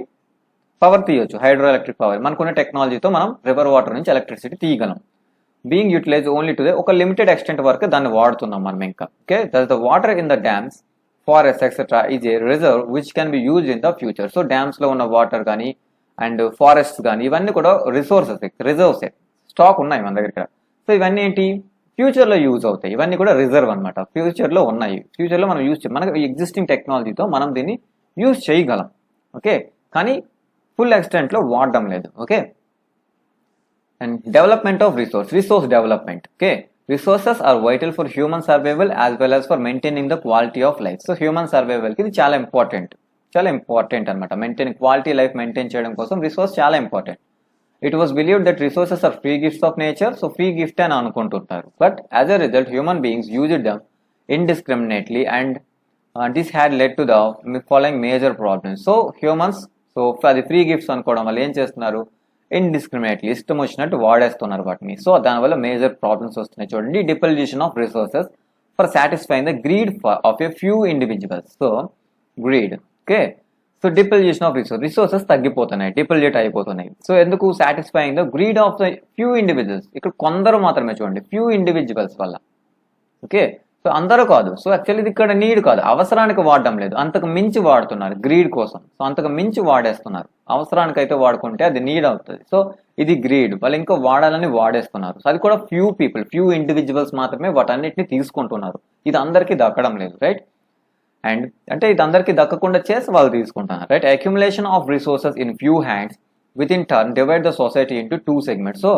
power తీయొచ్చు. Hydro electric power మనకున్న టెక్నాలజీతో మనం river water నుంచి electricity తీయగలం. Being utilise only to ఒక limited extent వరకు దాన్ని వాడుతున్నాం మనం ఇంకా. Okay, that the water in the dams, forest etcetera is a reserve which can be use in the future. So dams లో ఉన్న వాటర్ కానీ అండ్ ఫారెస్ట్ కానీ ఇవన్నీ కూడా రిసోర్సెస్, రిజర్వ్స్, స్టాక్ ఉన్నాయి మన దగ్గర. సో ఇవన్నీ ఏంటి, ఫ్యూచర్ లో యూజ్ అవుతాయి. ఇవన్నీ కూడా రిజర్వ్ అనమాట, ఫ్యూచర్ లో ఉన్నాయి. ఫ్యూచర్ లో మనం యూజ్ మనకి ఎగ్జిస్టింగ్ టెక్నాలజీతో మనం దీన్ని యూజ్ చేయగలం. ఓకే, కానీ ఫుల్ ఎక్స్టెంట్ లో వాడడం లేదు. Okay, and development of resource development. Okay, resources are vital for human survival as well as for maintaining the quality of life. So human survival కి ఇది చాలా ఇంపార్టెంట్ అనమాట. క్వాలిటీ లైఫ్ మెయింటైన్ చేయడం కోసం resource చాలా important. It was believed that resources are free gifts of nature. So free gift అని అనుకుంటుంటారు, but as a result human beings used them indiscriminately and this had led to the following major problems. So humans, so అది free gifts అనుకోవడం వల్ల ఏం చేస్తున్నారు, indiscriminately ఇష్టం వచ్చినట్టు వాడేస్తున్నారు వాటిని. సో దానివల్ల మేజర్ ప్రాబ్లమ్స్ వస్తున్నాయి. చూడండి, depletion of resources for satisfying the greed of a few individuals. So greed, okay, so depletion of resources తగ్గిపోతున్నాయి, డిపల్యూట్ అయిపోతున్నాయి. సో ఎందుకు, satisfying the greed of the few individuals. ఇక్కడ కొందరు మాత్రమే, చూడండి, ఫ్యూ ఇండివిజువల్స్ వల్ల. ఓకే, సో అందరూ కాదు. సో యాక్చువల్లీ ఇది ఇక్కడ నీడ్ కాదు, అవసరానికి వాడడం లేదు, అంతకు మించి వాడుతున్నారు గ్రీడ్ కోసం. సో అంతకు మించి వాడేస్తున్నారు. అవసరానికి అయితే వాడుకుంటే అది నీడ్ అవుతుంది. సో ఇది గ్రీడ్, వాళ్ళు ఇంకా వాడాలని వాడేస్తున్నారు. సో అది కూడా ఫ్యూ ఇండివిజువల్స్ మాత్రమే వాటన్నిటిని తీసుకుంటున్నారు. ఇది అందరికీ దక్కడం లేదు, రైట్? అండ్ అంటే ఇది అందరికీ దక్కకుండా చేసి వాళ్ళు తీసుకుంటున్నారు, right? Accumulation of resources in few hands with in turn divide the society into 2 segments. So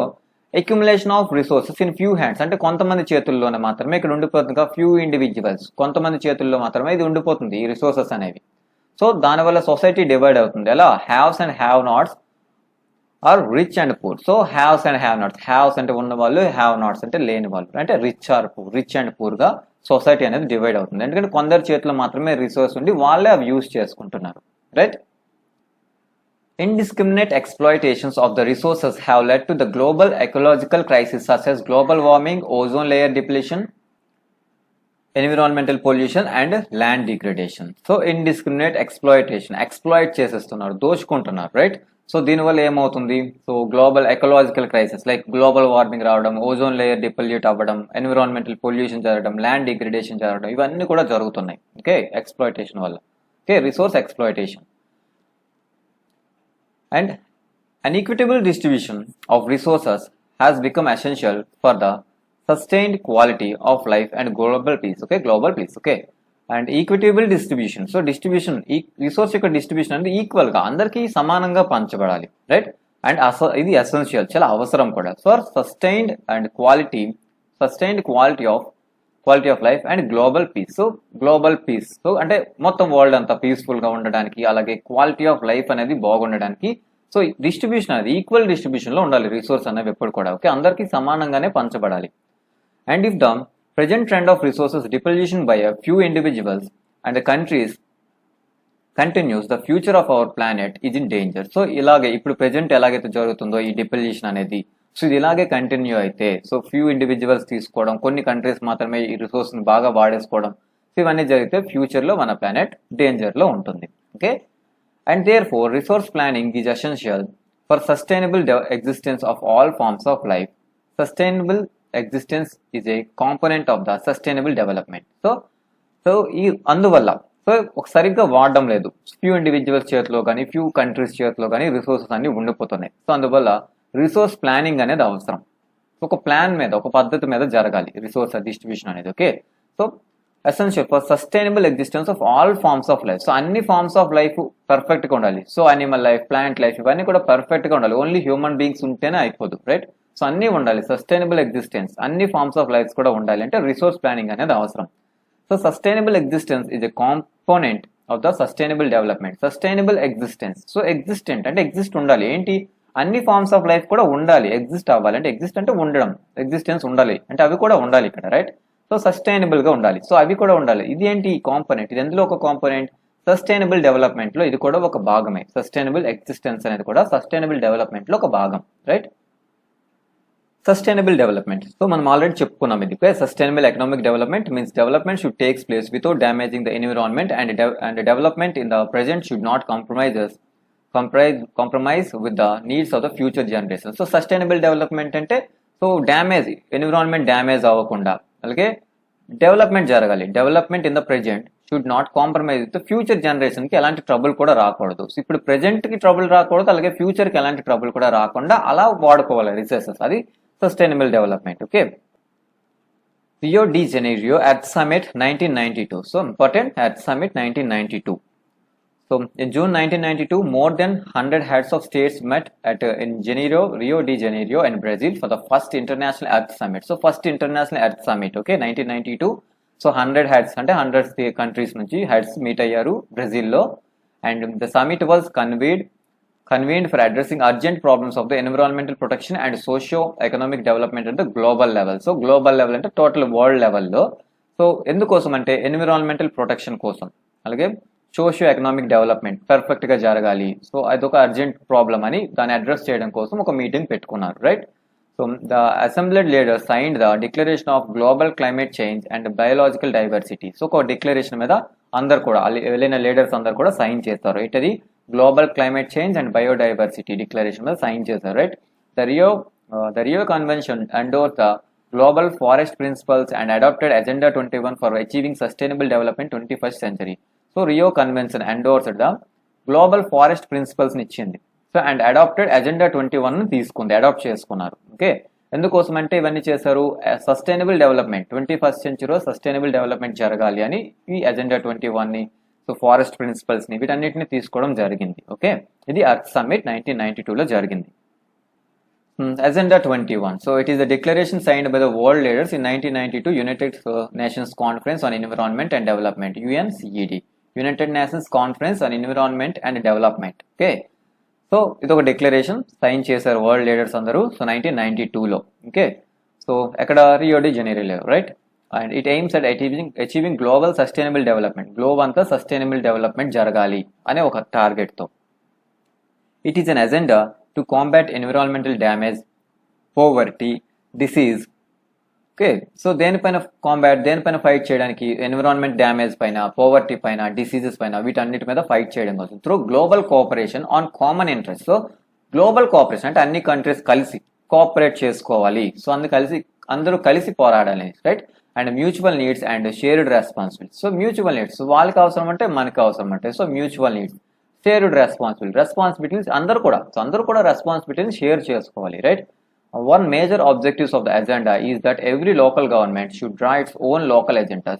accumulation of resources in few hands అంటే కొంతమంది చేతుల్లోనే మాత్రమే ఇక్కడ ఉండిపోతుంది. ఫ్యూ ఇండివిజువల్స్, కొంతమంది చేతుల్లో మాత్రమే ఇది ఉండిపోతుంది, ఈ రిసోర్సెస్ అనేవి. సో దానివల్ల సొసైటీ డివైడ్ అవుతుంది. ఎలా, haves and have nots are rich and poor. So haves and have nots, haves అంటే ఉన్న వాళ్ళు, హ్యావ్ నాట్స్ అంటే లేని వాళ్ళు, అంటే రిచ్ అండ్ పూర్ గా సొసైటీ అనేది డివైడ్ అవుతుంది. ఎందుకంటే కొందరు చేతిలో మాత్రమే రిసోర్స్ ఉండి వాళ్ళే అవి యూజ్ చేసుకుంటున్నారు, right? Indiscriminate exploitations of the resources have led to the global ecological crisis such as global warming, ozone layer depletion, environmental pollution and land degradation. So indiscriminate exploit చేసేస్తున్నారు, దోచుకుంటున్నారు, రైట్? సో దీనివల్ల ఏమవుతుంది, so global ecological crisis like global warming రావడం, ozone layer డిపల్యూట్ అవ్వడం, environmental pollution జరగడం, land degradation జరగడం, ఇవన్నీ కూడా జరుగుతున్నాయి. ఓకే, ఎక్స్ప్లాయిటేషన్ వల్ల. Okay, resource exploitation. And an equitable distribution of resources has become essential for the sustained quality of life and global peace. Okay, global peace. Okay, and equitable distribution. So distribution, resource యొక్క distribution అంటే equal గా అందరికీ సమానంగా పంచబడాలి, right? And ఇది essential, చాలా అవసరం కూడా for sustained quality of life and global peace. So global peace, so అంటే మొత్తం వరల్డ్ అంతా పీస్ఫుల్ గా ఉండడానికి, అలాగే క్వాలిటీ ఆఫ్ లైఫ్ అనేది బాగుండడానికి. సో డిస్ట్రిబ్యూషన్ అనేది ఈక్వల్ డిస్ట్రిబ్యూషన్ లో ఉండాలి రిసోర్స్ అనేవి ఎప్పుడు కూడా. ఓకే, అందరికీ సమానంగానే పంచబడాలి. And if the Present trend of resources depletion by a few individuals and the countries continues, the future of our planet is in danger. So ఇలాగే ఇప్పుడు ప్రెజెంట్ ఎలాగైతే జరుగుతుందో ఈ డిప్లిషన్ అనేది, సో ఇది ఇలాగే కంటిన్యూ అయితే, సో ఫ్యూ ఇండివిజువల్స్ తీసుకోవడం, కొన్ని కంట్రీస్ మాత్రమే ఈ రిసోర్స్ని బాగా వాడేసుకోవడం, సో ఇవన్నీ జరిగితే ఫ్యూచర్లో మన ప్లానెట్ డేంజర్లో ఉంటుంది. Okay, and therefore resource planning is essential for sustainable existence of all forms of life. Sustainable existence is a component of the sustainable development. So ఈ అందువల్ల సో ఒక సరిగ్గా వాడడం లేదు, ఫ్యూ ఇండివిజువల్స్ చేతిలో కానీ ఫ్యూ కంట్రీస్ చేతిలో కానీ రిసోర్సెస్ అన్ని ఉండిపోతున్నాయి. సో అందువల్ల రిసోర్స్ ప్లానింగ్ అనేది అవసరం. ఒక ప్లాన్ మీద, ఒక పద్ధతి మీద జరగాలి రిసోర్స్ డిస్ట్రిబ్యూషన్ అనేది. Okay, so essential for sustainable existence of all forms of life. So అన్ని ఫార్మ్స్ ఆఫ్ లైఫ్ పర్ఫెక్ట్ గా ఉండాలి. So animal life, plant life ఇవన్నీ కూడా పర్ఫెక్ట్ గా ఉండాలి. ఓన్లీ హ్యూమన్ బీయింగ్స్ ఉంటేనే అయిపోదు, రైట్? సో అన్ని ఉండాలి. సస్టైనబుల్ ఎగ్జిస్టెన్స్ అన్ని ఫార్మ్స్ ఆఫ్ లైఫ్ కూడా ఉండాలి అంటే రిసోర్స్ ప్లానింగ్ అనేది అవసరం. So sustainable existence is a component of the sustainable development. Sustainable existence. So existent అంటే ఎగ్జిస్ట్ ఉండాలి. ఏంటి, అన్ని ఫార్మ్స్ ఆఫ్ లైఫ్ కూడా ఉండాలి. ఎగ్జిస్ట్ అవ్వాలి అంటే ఎగ్జిస్ట్ అంటే ఉండడం, ఎగ్జిస్టెన్స్ ఉండాలి అంటే అవి కూడా ఉండాలి ఇక్కడ, రైట్? సో సస్టైనబుల్ గా ఉండాలి. సో అవి కూడా ఉండాలి. ఇది ఏంటి కాంపోనెంట్, ఇది ఎందులో ఒక కాంపోనెంట్, సస్టైనబుల్ డెవలప్మెంట్ లో ఇది కూడా ఒక భాగమే. సస్టైనబుల్ ఎగ్జిస్టెన్స్ అనేది కూడా సస్టైనబుల్ డెవలప్మెంట్ లో ఒక భాగం, రైట్? Sustainable development. సో మనం ఆల్రెడీ చెప్పుకున్నాం ఇది. Sustainable economic development means development should takes place without damaging the environment and development in the present should not compromise with the needs of the future generation. So sustainable development అంటే so damage, environment damage అవ్వకుండా, అలాగే development జరగాలి. Development in the present should not compromise with future generation కి ఎలాంటి trouble కూడా రాకూడదు. So ఇప్పుడు present కి ట్రబుల్ రాకూడదు, అలాగే ఫ్యూచర్ కి ఎలాంటి ట్రబుల్ కూడా రాకుండా అలా వాడుకోవాలి రిసోర్సెస్. అది sustainable development. Okay, Rio de Janeiro Earth Summit 1992. So important, Earth Summit 1992. So in June 1992 more than 100 heads of states met at in Janeiro, Rio de Janeiro in Brazil for the first international Earth Summit. So first international Earth Summit, okay, 1992. So 100 heads అంటే 100 countries నుంచి heads meet అయ్యారు Brazil లో, and the summit was convened for addressing urgent problems of the environmental protection and socio-economic development at the global level. So global level అంటే total world లెవెల్లో. So ఎందుకోసం అంటే environmental protection కోసం, అలాగే socio economic development perfect గా జరగాలి. So అదొక urgent problem అని దాన్ని అడ్రస్ చేయడం కోసం ఒక మీటింగ్ పెట్టుకున్నారు, right? So the assembled leaders signed the declaration of global climate change and biological diversity. So ఒక డిక్లరేషన్ మీద అందరు కూడా వెళ్ళిన లీడర్స్ అందరు కూడా సైన్ చేస్తారు. ఏంటది, global climate change and biodiversity declaration మీద సైన్ చేశారు, right? The Rio convention endorse the global forest principles and adopted agenda 21 for achieving sustainable development 21st century. So Rio convention endorsed the global forest principles ని ఇచ్చింది. So and adopted agenda 21 ని తీసుకుంది, adapt చేసుకున్నారు. Okay, ఎందుకోసం అంటే ఇవన్నీ చేశారు, sustainable development 21st century sustainable development జరగాలి అని ఈ అజెండా 21 ని, సో ఫారెస్ట్ ప్రిన్సిపల్స్ ని, వీటన్నిటిని తీసుకోవడం జరిగింది. ఓకే, ఇది అర్త్ సమ్మిట్ 1992 లో జరిగింది. Agenda 21. So it is the declaration signed by the world leaders in 1992 United Nations conference on environment and development, UNCED, United Nations conference on environment and development. Okay, so ఇది ఒక declaration sign చేశారు world leaders అందరూ. So 1992 లో. Okay, so ఎక్కడ, Rio de జనీరోలో, right? And it aims at achieving global sustainable development. Globe అంతా sustainable development జరగాలి అనే ఒక టార్గెట్ తో. It is an agenda to combat environmental damage, poverty, disease. Okay, so దేనిపైన దేనిపైన ఫైట్ చేయడానికి, ఎన్విరాన్మెంట్ డ్యామేజ్ పైన, పోవర్టీ పైన, డిసీజెస్ పైన, వీటన్నిటి మీద ఫైట్ చేయడం కోసం through global cooperation on common interest. So global cooperation అంటే అన్ని కంట్రీస్ కలిసి కోఆపరేట్ చేసుకోవాలి. సో అందరూ కలిసి పోరాడాలి, right? And mutual needs and shared responsibility. So mutual needs, వాళ్ళకి అవసరం అంటే మనకి అవసరం అంటే, so mutual needs, shared responsibilities అందరూ కూడా రెస్పాన్సిబిలిటీని షేర్ చేసుకోవాలి, right? One major objectives of the agenda is that every local government should draw its own local agenda.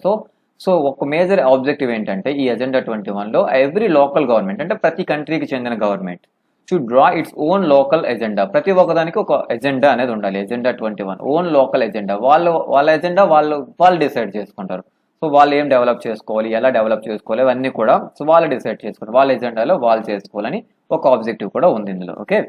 So ఒక మేజర్ ఆబ్జెక్టివ్ ఏంటంటే ఈ అజెండా 21 లో ఎవ్రీ లోకల్ గవర్నమెంట్ అంటే ప్రతి కంట్రీకి చెందిన government should draw its own local agenda. ప్రతి ఒక్కదానికి ఒక ఎజెండా అనేది ఉండాలి. అజెండా 21 ఓన్ లోకల్ ఎజెండా, వాళ్ళ ఎజెండా వాళ్ళు డిసైడ్ చేసుకుంటారు. సో వాళ్ళు ఏం డెవలప్ చేసుకోవాలి, ఎలా డెవలప్ చేసుకోవాలి, అవన్నీ కూడా సో వాళ్ళు డిసైడ్ చేసుకుంటారు. వాళ్ళ ఎజెండాలో వాళ్ళు చేసుకోవాలని ఒక ఆబ్జెక్టివ్ కూడా ఉంది ఇందులో. Okay,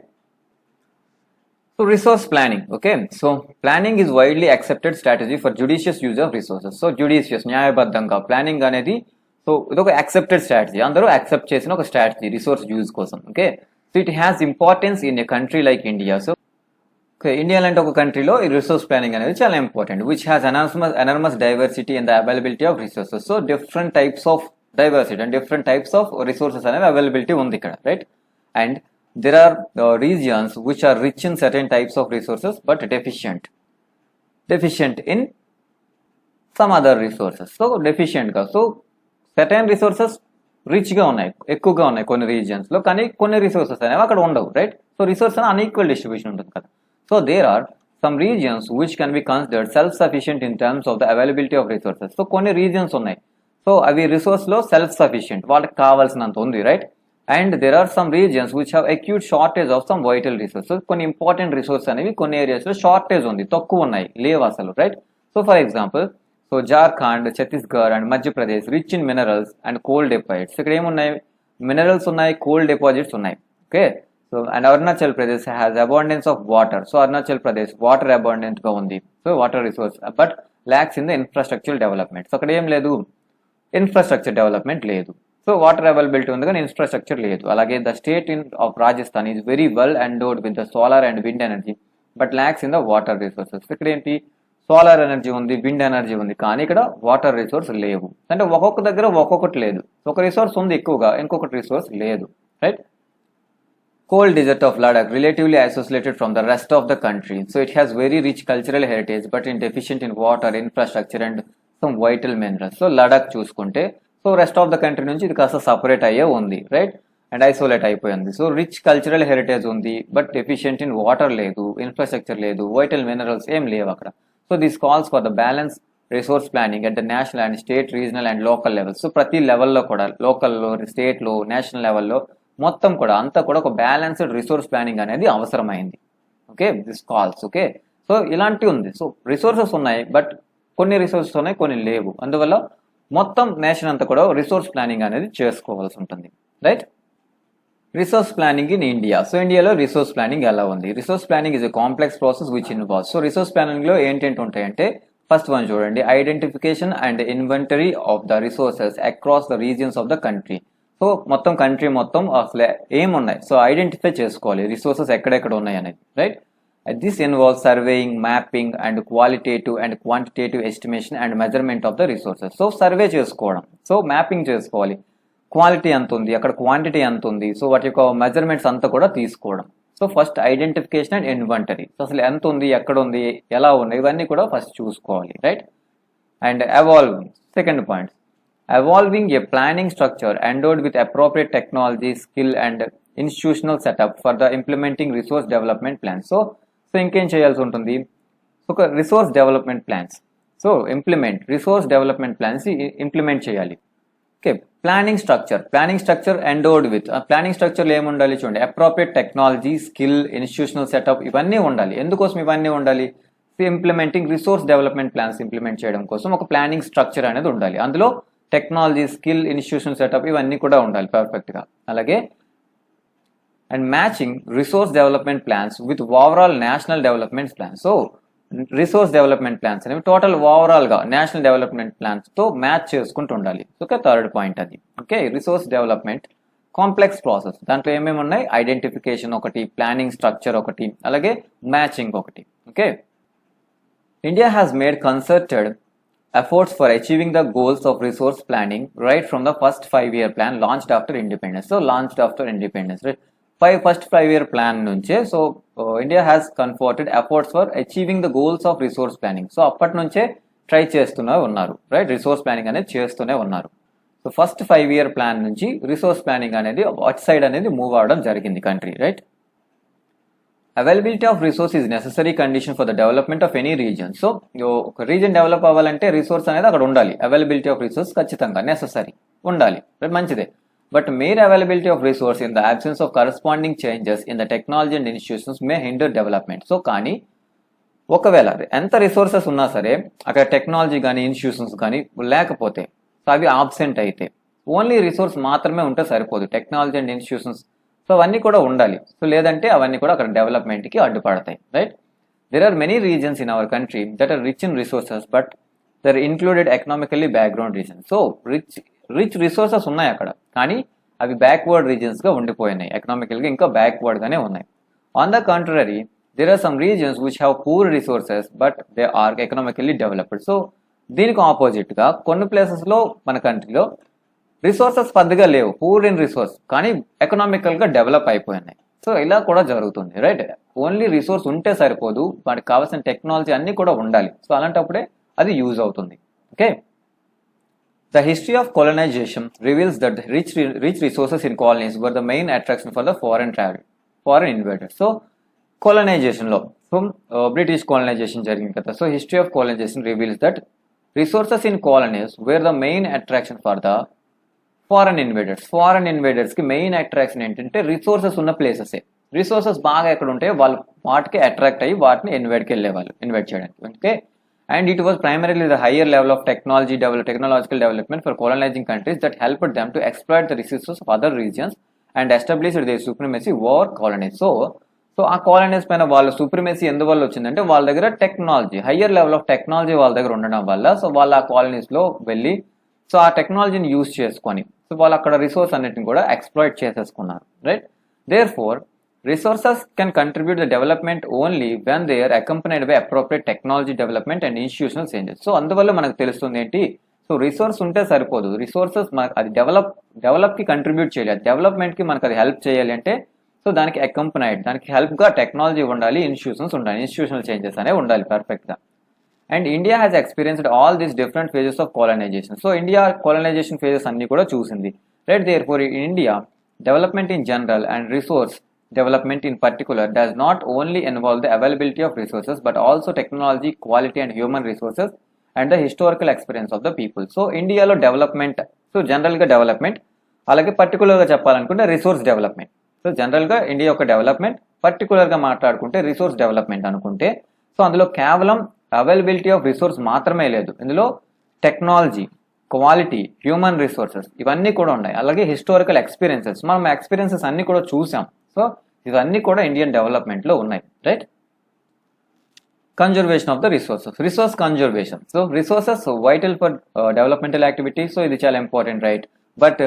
So resource planning, okay. So planning is widely accepted strategy for judicious use of resources. So judicious, న్యాయబద్ధంగా ప్లానింగ్ అనేది సో ఇదొక యాక్సెప్టెడ్ స్ట్రాటజీ, అందరూ యాక్సెప్ట్ చేసిన ఒక స్ట్రాటజీ రిసోర్స్ యూజ్ కోసం, okay. So it has importance in a country like India. So India లాంటి ఒక కంట్రీలో ఈ రిసోర్స్ ప్లానింగ్ అనేది చాలా important, which has enormous diversity in the availability of resources. So different types of diversity and different types of resources అనేవి availability ఉంది ఇక్కడ, right. And there are regions which are rich in certain types of resources but deficient in some other resources. So deficient ga, so certain resources rich ga unnai, ekkuva unnai konni regions lo, kani konni resources అనేవి అక్కడ ఉండవు, right. So resource అనే unequal distribution ఉంటుంది కదా. So there are some regions which can be considered self sufficient in terms of the availability of resources. So కొన్ని regions ఉన్నాయి, so అవి resource లో సెల్ఫ్ సఫిషియెంట్, వాళ్ళకి కావాల్సినంత ఉంది, right. And there are some regions which have acute shortage of some vital resources. కొన్ని important resource అనేవి కొన్ని ఏరియాస్ లో షార్టేజ్ ఉంది, తక్కువ ఉన్నాయి, లేవు అసలు, right. So for example, so Jharkhand, Chhattisgarh and Madhya Pradesh rich in minerals and coal deposits. ఇక్కడ ఏమున్నాయి, మినరల్స్ ఉన్నాయి, కోల్ డిపాజిట్స్ ఉన్నాయి, okay. So and Arunachal Pradesh has abundance of water. So Arunachal Pradesh water abundant గా ఉంది, so water resource, but lakhs in the infrastructure development. So అక్కడ ఏం లేదు, infrastructure development లేదు. సో వాటర్ అవైలబిలిటీ ఉంది కానీ ఇన్ఫ్రాస్ట్రక్చర్ లేదు. అలాగే the state of Rajasthan is very well endowed with the solar and wind energy but lakhs in the water resources. ఇక్కడ ఏంటి, సోలార్ ఎనర్జీ ఉంది, విండ్ ఎనర్జీ ఉంది, కానీ ఇక్కడ వాటర్ రిసోర్స్ లేవు. అంటే ఒక్కొక్క దగ్గర ఒక్కొక్కటి లేదు, ఒక రిసోర్స్ ఉంది ఎక్కువగా, ఇంకొకటి రిసోర్స్ లేదు, right. Cold desert of Ladakh relatively isolated from the rest of the country. So it has very rich cultural heritage but in deficient in water, infrastructure and some vital minerals. So Ladakh చూసుకుంటే so rest of the country నుంచి ఇది కాస్త separate అయ్యే ఉంది, right, and isolate అయిపోయింది. So rich cultural heritage ఉంది but deficient in water లేదు, infrastructure లేదు, వైటల్ మినరల్స్ ఏం లేవు అక్కడ. So this calls for the balance resource planning at the national and state, regional and local levels. So ప్రతి లెవెల్లో కూడా, లోకల్లో, స్టేట్లో, నేషనల్ లెవెల్లో మొత్తం కూడా అంతా కూడా ఒక బ్యాలెన్స్డ్ రిసోర్స్ ప్లానింగ్ అనేది అవసరమైంది, okay. This calls, okay. So ఇలాంటివి ఉంది. సో రిసోర్సెస్ ఉన్నాయి బట్ కొన్ని రిసోర్సెస్ ఉన్నాయి, కొన్ని లేవు. అందువల్ల మొత్తం నేషన్ అంతా కూడా రిసోర్స్ ప్లానింగ్ అనేది చేసుకోవాల్సి ఉంటుంది, right. Resource planning in India. So ఇండియాలో రిసోర్స్ ప్లానింగ్ ఎలా ఉంది? Resource planning is a complex process which involves. So resource planning లో ఏంటంటే ఉంటాయంటే, ఫస్ట్ వన్ చూడండి, identification and inventory of the resources across the regions of the country. So మొత్తం country మొత్తం అసలు ఏమున్నాయి, సో ఐడెంటిఫై చేసుకోవాలి రిసోర్సెస్ ఎక్కడెక్కడ ఉన్నాయి అనేది, right. This involves surveying, mapping and qualitative and quantitative estimation and measurement of the resources. So survey చేసుకోవడం, so mapping చేసుకోవాలి, క్వాలిటీ ఎంత ఉంది అక్కడ, క్వాంటిటీ ఎంత ఉంది, సో వాటి యొక్క మెజర్మెంట్స్ అంతా కూడా తీసుకోవడం. So first identification and inventory, so అసలు ఎంత ఉంది, ఎక్కడ ఉంది, ఎలా ఉంది, ఇవన్నీ కూడా ఫస్ట్ చూసుకోవాలి, right. And evolving, second point, evolving a planning structure endowed with appropriate technology, skill and institutional setup for the implementing resource development plans. So ఇంకేం చేయాల్సి ఉంటుంది, ఒక resource development plans, so resource development plans implement చేయాలి, okay. Planning structure endowed with, ప్లానింగ్ స్ట్రక్చర్లో ఏముండాలి చూడండి, appropriate technology, skill, institutional setup, ఇవన్నీ ఉండాలి. ఎందుకోసం ఇవన్నీ ఉండాలి, implementing resource development plans implement చేయడం కోసం ఒక ప్లానింగ్ స్ట్రక్చర్ అనేది ఉండాలి. అందులో టెక్నాలజీ, స్కిల్, ఇన్స్టిట్యూషనల్ సెటప్ ఇవన్నీ కూడా ఉండాలి పర్ఫెక్ట్ గా. అలాగే and matching resource development plans with overall national development plans. So resource development plans అనేవి టోటల్ ఓవరాల్ గా నేషనల్ డెవలప్మెంట్ ప్లాన్స్ తో మ్యాచ్ చేసుకుంటూ ఉండాలి. ఓకే, థర్డ్ పాయింట్ అది. Okay, resource development complex process, దాంట్లో ఏమేమి ఉన్నాయి, ఐడెంటిఫికేషన్ ఒకటి, ప్లానింగ్ స్ట్రక్చర్ ఒకటి, అలాగే మ్యాచింగ్ ఒకటి. Okay, India has made concerted efforts for achieving the goals of resource planning right from the first 5-year plan launched after independence. So launched after independence, right? First 5-year plan nunche, so India has converted efforts for achieving the goals of resource planning. So appati nunche try chestuna unnaru, right? Resource planning anedi chestune unnaru. So first 5-year plan nunchi resource planning anedi outside anedi move avadam jarigindi country, right? Availability of resource is necessary condition for the development of any region. So ఒక reason develop అవ్వాలంటే resource అనేది అక్కడ ఉండాలి. Availability of resource ఖచ్చితంగా necessary ఉండాలి, మంచిదే. But mere availability of resource in the absence of corresponding changes in the technology and institutions may hinder development. So కానీ ఒకవేళ ఎంత రిసోర్సెస్ ఉన్నా సరే అక్కడ టెక్నాలజీ కానీ ఇన్స్టిట్యూషన్స్ కానీ లేకపోతే, సో అవి ఆబ్సెంట్ అయితే, ఓన్లీ రిసోర్స్ మాత్రమే ఉంటే సరిపోదు. టెక్నాలజీ అండ్ ఇన్స్టిట్యూషన్స్ సో అవన్నీ కూడా ఉండాలి. సో లేదంటే అవన్నీ కూడా అక్కడ డెవలప్మెంట్కి అడ్డుపడతాయి, right? There are many regions in our country that are rich in resources but there included economically background region. So rich resources ఉన్నాయి అక్కడ, కానీ అవి బ్యాక్వర్డ్ రీజన్స్గా ఉండిపోయినాయి, ఎకనామికల్గా ఇంకా బ్యాక్వర్డ్గానే ఉన్నాయి. On the contrary there are some regions which have poor resources but they are economically developed. So దీనికి ఆపోజిట్గా కొన్ని ప్లేసెస్లో మన కంట్రీలో రిసోర్సెస్ పెద్దగా లేవు, పూర్ ఇన్ రిసోర్స్, కానీ ఎకనామికల్గా డెవలప్ అయిపోయినాయి. సో ఇలా కూడా జరుగుతుంది, రైట్? ఓన్లీ రిసోర్స్ ఉంటే సరిపోదు, వాటికి కావాల్సిన టెక్నాలజీ అన్నీ కూడా ఉండాలి. సో అలాంటప్పుడే అది యూజ్ అవుతుంది. Okay, the history of colonization reveals that rich resources in colonies were the main attraction for the foreign invaders. So colonization so British colonization జరిగింది కదా. So history of colonization reveals that resources in colonies were the main attraction for the foreign invaders. Foreign ఇన్వేడర్స్కి main attraction ఏంటంటే resources ఉన్న ప్లేసెసే. Resources బాగా ఎక్కడ ఉంటాయో వాళ్ళు వాటికి అట్రాక్ట్ అయ్యి వాటిని ఇన్వైట్ చేయడానికి. Okay, and it was primarily the higher level of technological development for colonizing countries that helped them to exploit the resources of other regions and established their supremacy over colonies. So ఆ colonies పైన వాళ్ళ supremacy ఎందువల్ల వచ్చిందంటే వాళ్ళ దగ్గర technology, higher level of technology వాళ్ళ దగ్గర ఉండడం వల్ల సో వాళ్ళు ఆ కాలనీస్లో వెళ్ళి సో ఆ టెక్నాలజీని యూజ్ చేసుకొని సో వాళ్ళు అక్కడ రిసోర్స్ అన్నిటిని కూడా ఎక్స్ప్లాయిట్ చేసేసుకున్నారు, right? Therefore resources can contribute the development only when they are accompanied by appropriate technology development and institutional changes. So అందువల్ల మనకు తెలుస్తుంది ఏంటి, సో రిసోర్స్ ఉంటే సరిపోదు, రిసోర్సెస్ మనకు అది డెవలప్కి కంట్రిబ్యూట్ చేయాలి, డెవలప్మెంట్కి మనకు అది హెల్ప్ చేయాలి అంటే సో దానికి అకంపనైడ్, దానికి హెల్ప్గా టెక్నాలజీ ఉండాలి, ఇన్స్టిట్యూషన్స్ ఉండాలి, ఇన్స్టిట్యూషనల్ చేంజెస్ అనేవి ఉండాలి పర్ఫెక్ట్గా. And India has experienced all these different phases of colonization. So India colonization phases అన్ని కూడా చూసింది, right? Therefore in India development in general and resource development in particular does not only involve the availability of resources but also technology, quality and human resources and the historical experience of the people. So ఇండియాలో development, so జనరల్గా development, అలాగే పర్టికులర్గా చెప్పాలనుకుంటే resource development. So జనరల్గా India యొక్క development, పర్టికులర్గా మాట్లాడుకుంటే resource development అనుకుంటే సో అందులో కేవలం అవైలబిలిటీ ఆఫ్ రిసోర్స్ మాత్రమే లేదు, ఇందులో టెక్నాలజీ, క్వాలిటీ, హ్యూమన్ రిసోర్సెస్ ఇవన్నీ కూడా ఉన్నాయి, అలాగే హిస్టారికల్ ఎక్స్పీరియన్సెస్, మనం ఎక్స్పీరియన్సెస్ అన్ని కూడా చూసాం. సో ఇవన్నీ కూడా ఇండియన్ డెవలప్మెంట్లో ఉన్నాయి, right? Conservation of the resource conservation. So resources vital for developmental activity, so ఇది చాలా important, right? But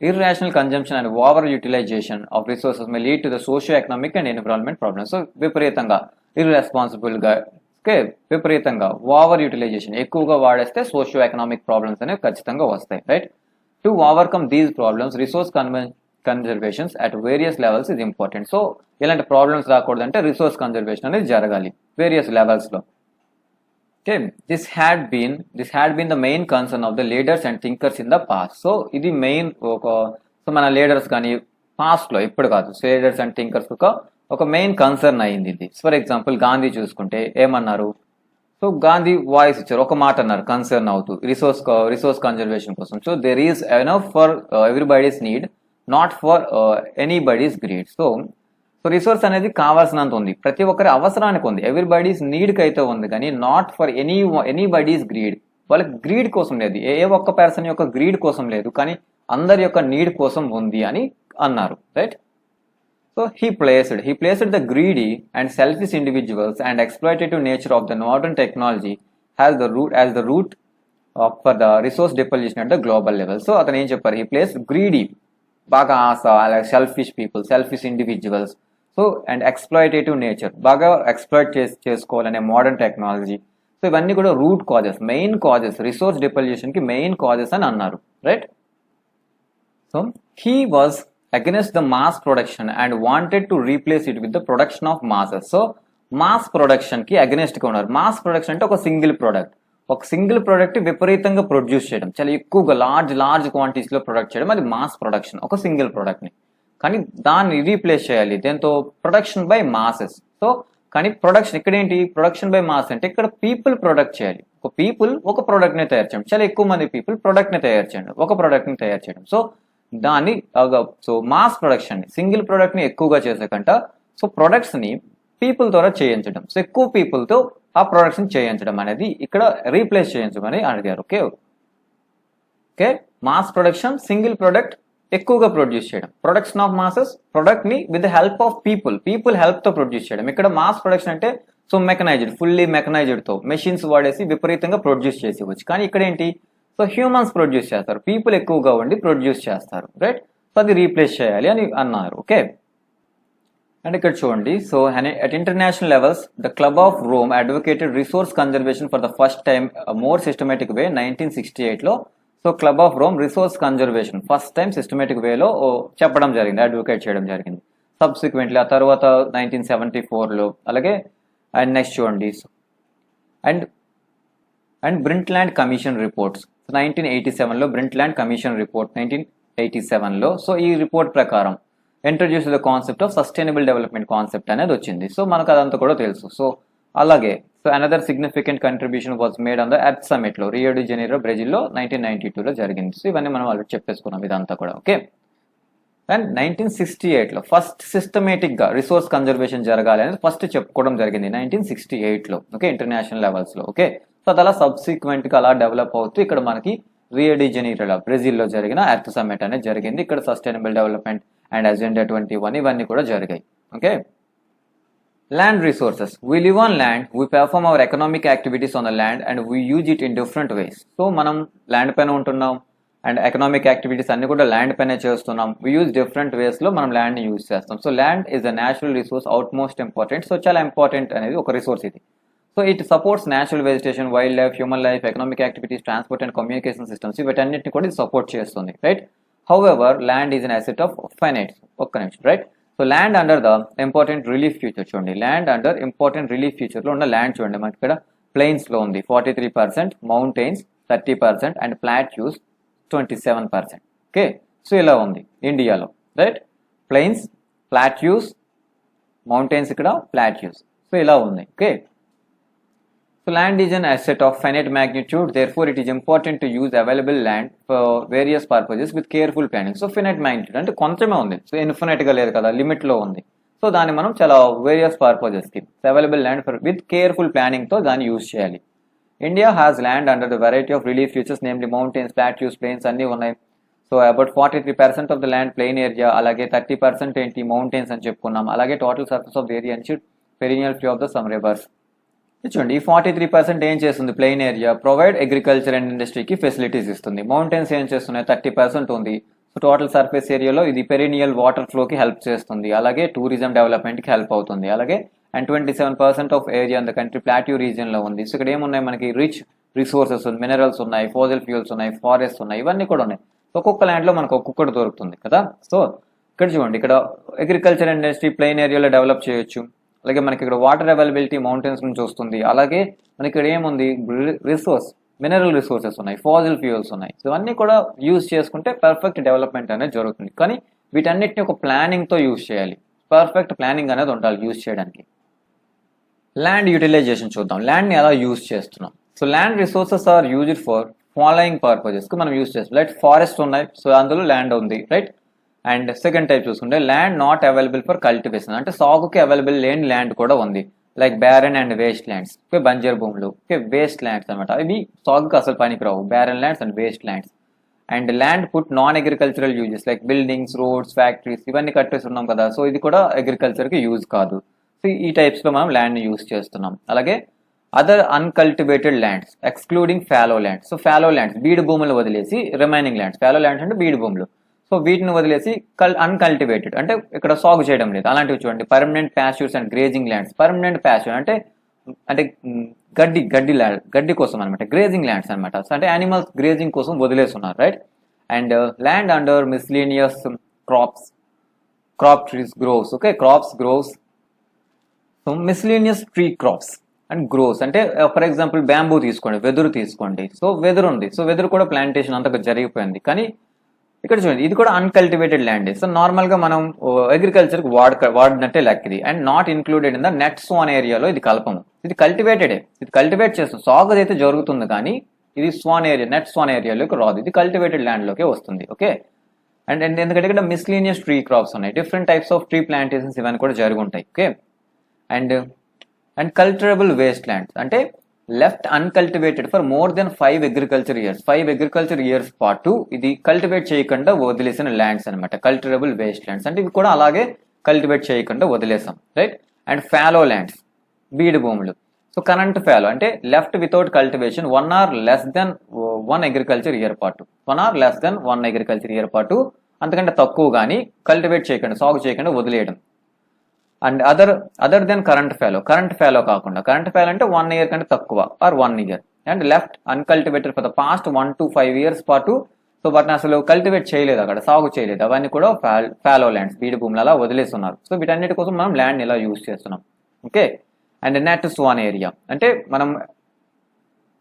irrational consumption and over utilization of resources may lead to the socio-economic and environment problems. So విపరీతంగా ఇర్రెస్పాన్సిబుల్గా విపరీతంగా over utilisation ఎక్కువగా వాడేస్తే socio economic problems అనేవి ఖచ్చితంగా వస్తాయి, right? To overcome these problems resource conservations at various levels is important. So ఇలాంటి problems రాకూడదంటే resource conservation అనేది జరగాలి various లెవెల్స్లో. Okay, this had been the main concern of the leaders and thinkers in the past. So ఇది main so మన leaders కానీ పాస్ట్లో, ఇప్పుడు కాదు, లీడర్స్ అండ్ థింకర్స్ ఒక మెయిన్ కన్సర్న్ అయింది ఇది. ఫర్ ఎగ్జాంపుల్ గాంధీ ఏమన్నారు, సో గాంధీ వాయిస్ ఇచ్చారు, ఒక మాట అన్నారు కన్సర్న్ అవుతూ రిసోర్స్ కన్జర్వేషన్ కోసం. So there is enough for everybody's need, not for anybody's greed. So resource అనేది కావాల్సినంత ఉంది, ప్రతి ఒక్కరి అవసరానికి ఉంది, ఎవ్రీబడీస్ నీడ్కి అయితే ఉంది, కానీ నాట్ ఫర్ ఎనీబడీస్ గ్రీడ్. వాళ్ళకి గ్రీడ్ కోసం లేదు, ఏ ఒక్క పర్సన్ యొక్క గ్రీడ్ కోసం లేదు, కానీ అందరి యొక్క నీడ్ కోసం ఉంది అని అన్నారు, right? So he placed the greedy and selfish individuals and exploitative nature of the modern technology as the root for the resource depletion at the global level. So అతను ఏం చెప్పారు, he placed greedy, బాగా ఆశ, అలాగే selfish people, selfish individuals, so and exploitative nature, బాగా exploit చేసుకోవాలనే modern technology. So ఇవన్నీ కూడా root causes, main causes, resource డిపల్యూషన్కి మెయిన్ కాజెస్ అని అన్నారు, right? So he was against the mass production and wanted to replace it with the production of masses. So mass ప్రొడక్షన్కి అగెన్స్ట్గా ఉన్నారు. Mass production అంటే ఒక సింగిల్ ప్రోడక్ట్ విపరీతంగా produce చేయడం, చాలా ఎక్కువగా లార్జ్ క్వాంటిటీస్లో ప్రొడక్ట్ చేయడం, అది మాస్ ప్రొడక్షన్, ఒక సింగిల్ ప్రోడక్ట్ని. కానీ దాన్ని రీప్లేస్ చేయాలి దేంతో, ప్రొడక్షన్ బై మాసెస్. సో కానీ ప్రొడక్షన్ ఇక్కడ ఏంటి, ప్రొడక్షన్ బై మాస్ అంటే ఇక్కడ పీపుల్ ప్రొడక్ట్ చేయాలి, ఒక ప్రోడక్ట్ని తయారు చేయడం, చాలా ఎక్కువ మంది పీపుల్ ప్రోడక్ట్ని తయారు చేయడం, ఒక ప్రోడక్ట్ని తయారు చేయడం. సో దాన్ని మాస్ ప్రొడక్షన్, సింగిల్ ప్రోడక్ట్ని ఎక్కువగా చేసేకంట సో ప్రొడక్ట్స్ని పీపుల్ ద్వారా చేయించడం, సో ఎక్కువ పీపుల్తో ఆ ప్రొడక్ట్స్ని చేయించడం అనేది ఇక్కడ రీప్లేస్ చేయించమని అడిగారు. Okay, mass production, single product, ఎక్కువగా ప్రొడ్యూస్ చేయడం. ప్రొడక్షన్ ఆఫ్ మాసెస్, ప్రొడక్ట్ ని with the help of people help తో ప్రొడ్యూస్ చేయడం. ఇక్కడ మాస్ ప్రొడక్షన్ అంటే సో మెకనైజ్డ్, ఫుల్లీ మెకనైజ్డ్ తో మెషిన్స్ వాడేసి విపరీతంగా ప్రొడ్యూస్ చేసేవచ్చు. కానీ ఇక్కడ ఏంటి, సో హ్యూమన్స్ ప్రొడ్యూస్ చేస్తారు, పీపుల్ ఎక్కువగా ఉండి ప్రొడ్యూస్ చేస్తారు, రైట్. సో అది రీప్లేస్ చేయాలి అని అన్నారు. ఓకే, అండ్ ఇక్కడ చూడండి, so at international levels the club of Rome advocated resource conservation for the first time more systematic way 1968లో. So club of Rome resource conservation first time systematic వేలో చెప్పడం జరిగింది, అడ్వకేట్ చేయడం జరిగింది. సబ్సిక్వెంట్లీ ఆ తర్వాత 1974లో, అలాగే అండ్ నెక్స్ట్ చూడండి, అండ్ బ్రింట్లాండ్ కమిషన్ రిపోర్ట్స్ 1987లో, బ్రింట్లాండ్ కమిషన్ రిపోర్ట్ 1987లో. సో ఈ రిపోర్ట్ ప్రకారం introduce the concept of sustainable development concept అనేది వచ్చింది. సో మనకు అదంతా కూడా తెలుసు. సో అలాగే so another significant contribution was made on the Earth Summit లో, రియో డి జనీరో బ్రెజిల్లో 1992లో జరిగింది. సో ఇవన్నీ మనం ఆల్రెడీ చెప్పేసుకున్నాం ఇదంతా కూడా. ఓకే, అండ్ 1968లో ఫస్ట్ సిస్టమేటిక్ గా రిసోర్స్ కన్జర్వేషన్ జరగాలి అనేది ఫస్ట్ చెప్పుకోవడం జరిగింది 1968లో. ఓకే, ఇంటర్నేషనల్ లెవెల్స్ లో. ఓకే, సో అది అలా సబ్సిక్వెంట్ గా అలా డెవలప్ అవుతూ ఇక్కడ మనకి రియో డి జనీరోలో బ్రెజిల్లో జరిగిన ఎర్త్ సమిట్ అనేది జరిగింది. ఇక్కడ సస్టైనబుల్ డెవలప్మెంట్ అండ్ అజెండా 21 ఇవన్నీ కూడా జరిగాయి. Okay, land resources. We live on land, we perform our economic activities on the land and we use it in different ways. So మనం land పైన ఉంటున్నాం అండ్ ఎకనామిక్ యాక్టివిటీస్ అన్ని కూడా land పైన చేస్తున్నాం. we use different ways లో మనం land ని యూజ్ చేస్తాం. So land is a natural resource, out most important. So చాలా ఇంపార్టెంట్ అనేది ఒక రిసోర్స్ ఇది. So it supports natural vegetation, wildlife, human life, economic activities, transport and communication systems, వీటన్నిటిని కూడా ఇది సపోర్ట్ చేస్తుంది, right. However land is an asset of finite. ఒక్క నిమిషం, right. So land under the important relief future చూడండి, land under important relief future లో ఉన్న land చూడండి, మనకి ఇక్కడ ప్లెయిన్స్ లో ఉంది 43%, mountains 30% and plateaus 27%. Okay, so ఇలా ఉంది ఇండియాలో, రైట్. ప్లెయిన్స్, ప్లాట్యూస్, మౌంటైన్స్, ఇక్కడ ప్లాట్యూస్. సో ఇలా ఉంది. Okay, so land is an asset of finite magnitude, therefore it is important to use available land for various purposes with careful planning. So finite magnitude అంటే కొంచెమే ఉంది, so infinite గా లేదు కదా, limit లో ఉంది. సో దాన్ని మనం చాలా వేరియస్ పర్పజెస్ కి available land for with careful planning తో దాన్ని యూజ్ చేయాలి. India has land under the variety of relief features, namely mountains, plateaus, plains అన్ని ఉన్నాయి. So about 43% of the land plain area, అలాగే 30% ఏంటి మౌంటైన్స్ అని చెప్పుకున్నాం. అలాగే total surface of the area and perineal flow of the sum reverse. చూడండి, ఈ 43% ఏం చేస్తుంది, plain area provide agriculture and ఇండస్ట్రీకి ఫెసిలిటీస్ ఇస్తుంది. మౌంటైన్స్ ఏం చేస్తున్నాయి, 30% ఉంది. సో టోటల్ సర్ఫేస్ ఏరియాలో ఇది పెరినియల్ వాటర్ ఫ్లోకి హెల్ప్ చేస్తుంది, అలాగే టూరిజం డెవలప్మెంట్కి హెల్ప్ అవుతుంది. అలాగే and 27% of area in the country plateau region లో ఉంది. సో ఇక్కడ ఏమున్నాయి మనకి, రిచ్ రిసోర్సెస్, మినరల్స్ ఉన్నాయి, ఫోజల్ ఫ్యూల్స్ ఉన్నాయి, ఫారెస్ట్ ఉన్నాయి, ఇవన్నీ కూడా ఉన్నాయి. ఒక్కొక్క ల్యాండ్ లో మనకు ఒక్కొక్కటి దొరుకుతుంది కదా. సో ఇక్కడ చూడండి, ఇక్కడ అగ్రికల్చర్ అండ్ ఇండస్ట్రీ ప్లెయిన్ ఏరియాలో డెవలప్ చేయొచ్చు. అలాగే మనకి ఇక్కడ వాటర్ అవైలబిలిటీ మౌంటైన్స్ నుంచి వస్తుంది. అలాగే మనకి ఇక్కడ ఏముంది, రిసోర్స్, మినరల్ రిసోర్సెస్ ఉన్నాయి, ఫాజిల్ ఫ్యూయల్స్ ఉన్నాయి. సో అన్నీ కూడా యూజ్ చేసుకుంటే పర్ఫెక్ట్ డెవలప్మెంట్ అనేది జరుగుతుంది. కానీ వీటన్నిటిని ఒక ప్లానింగ్ తో యూజ్ చేయాలి, పర్ఫెక్ట్ ప్లానింగ్ అనేది ఉండాలి యూజ్ చేయడానికి. ల్యాండ్ యూటిలైజేషన్ చూద్దాం, ల్యాండ్ ని ఎలా యూజ్ చేస్తున్నాం. So land resources are used for following purposes కి మనం యూజ్ చేస్తాం. రైట్, ఫారెస్ట్ ఉన్నాయి, సో అందులో ల్యాండ్ ఉంది, రైట్. అండ్ సెకండ్ టైప్ చూసుకుంటే land not available for cultivation, అంటే సాగుకి అవైలబుల్ లేని ల్యాండ్ కూడా ఉంది. Like barren and waste lands, బంజర్ భూములు, వేస్ట్ ల్యాండ్స్ అనమాట. ఇవి సాగుకి అసలు పనికిరావు, barren lands and waste lands. And land put non agricultural uses like buildings, roads, factories, ఇవన్నీ కట్టేస్తున్నాం కదా. సో ఇది కూడా అగ్రికల్చర్ కి యూజ్ కాదు. సో ఈ టైప్స్ లో మనం ల్యాండ్ ని యూజ్ చేస్తున్నాం. అలాగే other uncultivated lands excluding follow lands. So follow lands బీడు భూములు వదిలేసి రిమైనింగ్ ల్యాండ్స్, ఫాలో ల్యాండ్స్ అంటే బీడు భూములు, సో వీటిని వదిలేసి అన్కల్టివేటెడ్ అంటే ఇక్కడ సాగు చేయడం లేదు, అలాంటివి చూడండి. Permanent pastures and grazing lands. Permanent Pasteur అంటే అంటే గడ్డి కోసం అనమాట, గ్రేజింగ్ ల్యాండ్స్ అనమాట. అంటే యానిమల్స్ గ్రేజింగ్ కోసం వదిలేస్తున్నారు, right. And land under miscellaneous crop trees groves. Okay, crops groves. So miscellaneous tree crops and groves అంటే ఫర్ ఎగ్జాంపుల్ బ్యాంబూ తీసుకోండి, వెదురు తీసుకోండి. సో వెదురు ఉంది, సో వెదురు కూడా ప్లాంటేషన్ అంతా జరిగిపోయింది. కానీ ఇక్కడ చూడండి, ఇది కూడా అన్కల్టివేటెడ్ ల్యాండ్. సో నార్మల్ గా మనం అగ్రికల్చర్ కి వాడినట్టే లెక్క ఇది. And not included in the net sown ఏరియాలో ఇది కలపము. ఇది కల్టివేటెడే, ఇది కల్టివేట్ చేస్తుంది, సాగు అయితే జరుగుతుంది కానీ ఇది స్వాన్ ఏరియా, నెట్ స్వాన్ ఏరియాలోకి రాదు, ఇది కల్టివేటెడ్ ల్యాండ్ లోకే వస్తుంది. ఓకే, అండ్ ఎందుకంటే ఇక్కడ మిస్లీనియస్ ట్రీ క్రాప్స్ ఉన్నాయి, different types of tree plantations ఇవన్నీ కూడా జరిగి ఉంటాయి. ఓకే, అండ్ కల్చరబుల్ వేస్ట్ ల్యాండ్స్ అంటే left uncultivated for more than 5 agriculture years. 5 agriculture years పాటు ఇది కల్టివేట్ చేయకుండా వదిలేసిన ల్యాండ్స్ అనమాట, కల్టివరబుల్ వేస్ట్ ల్యాండ్స్. అంటే ఇవి కూడా అలాగే కల్టివేట్ చేయకుండా వదిలేసాం, రైట్. అండ్ ఫాలో ల్యాండ్స్, బీడు భూములు. సో కరెంట్ ఫాలో అంటే left without cultivation 1 or less than 1 agriculture year పాటు, 1 or less than 1 agriculture year పాటు, అంతకంటే తక్కువ కానీ కల్టివేట్ చేయకుండా, సాగు చేయకుండా వదిలేయడం. And other than current fallow కాకుండా, కరెంట్ ఫాలో అంటే 1 year కంటే తక్కువ or 1 year. And left uncultivated for the past 1 to 5 years పాటు, సో వాటిని అసలు కల్టివేట్ చేయలేదు, అక్కడ సాగు చేయలేదు, అవన్నీ కూడా ఫాలో ల్యాండ్స్, బీడు భూములు అలా వదిలేస్తున్నారు. సో వీటన్నిటి కోసం మనం ల్యాండ్ ఇలా యూజ్ చేస్తున్నాం, okay. And net sown area అంటే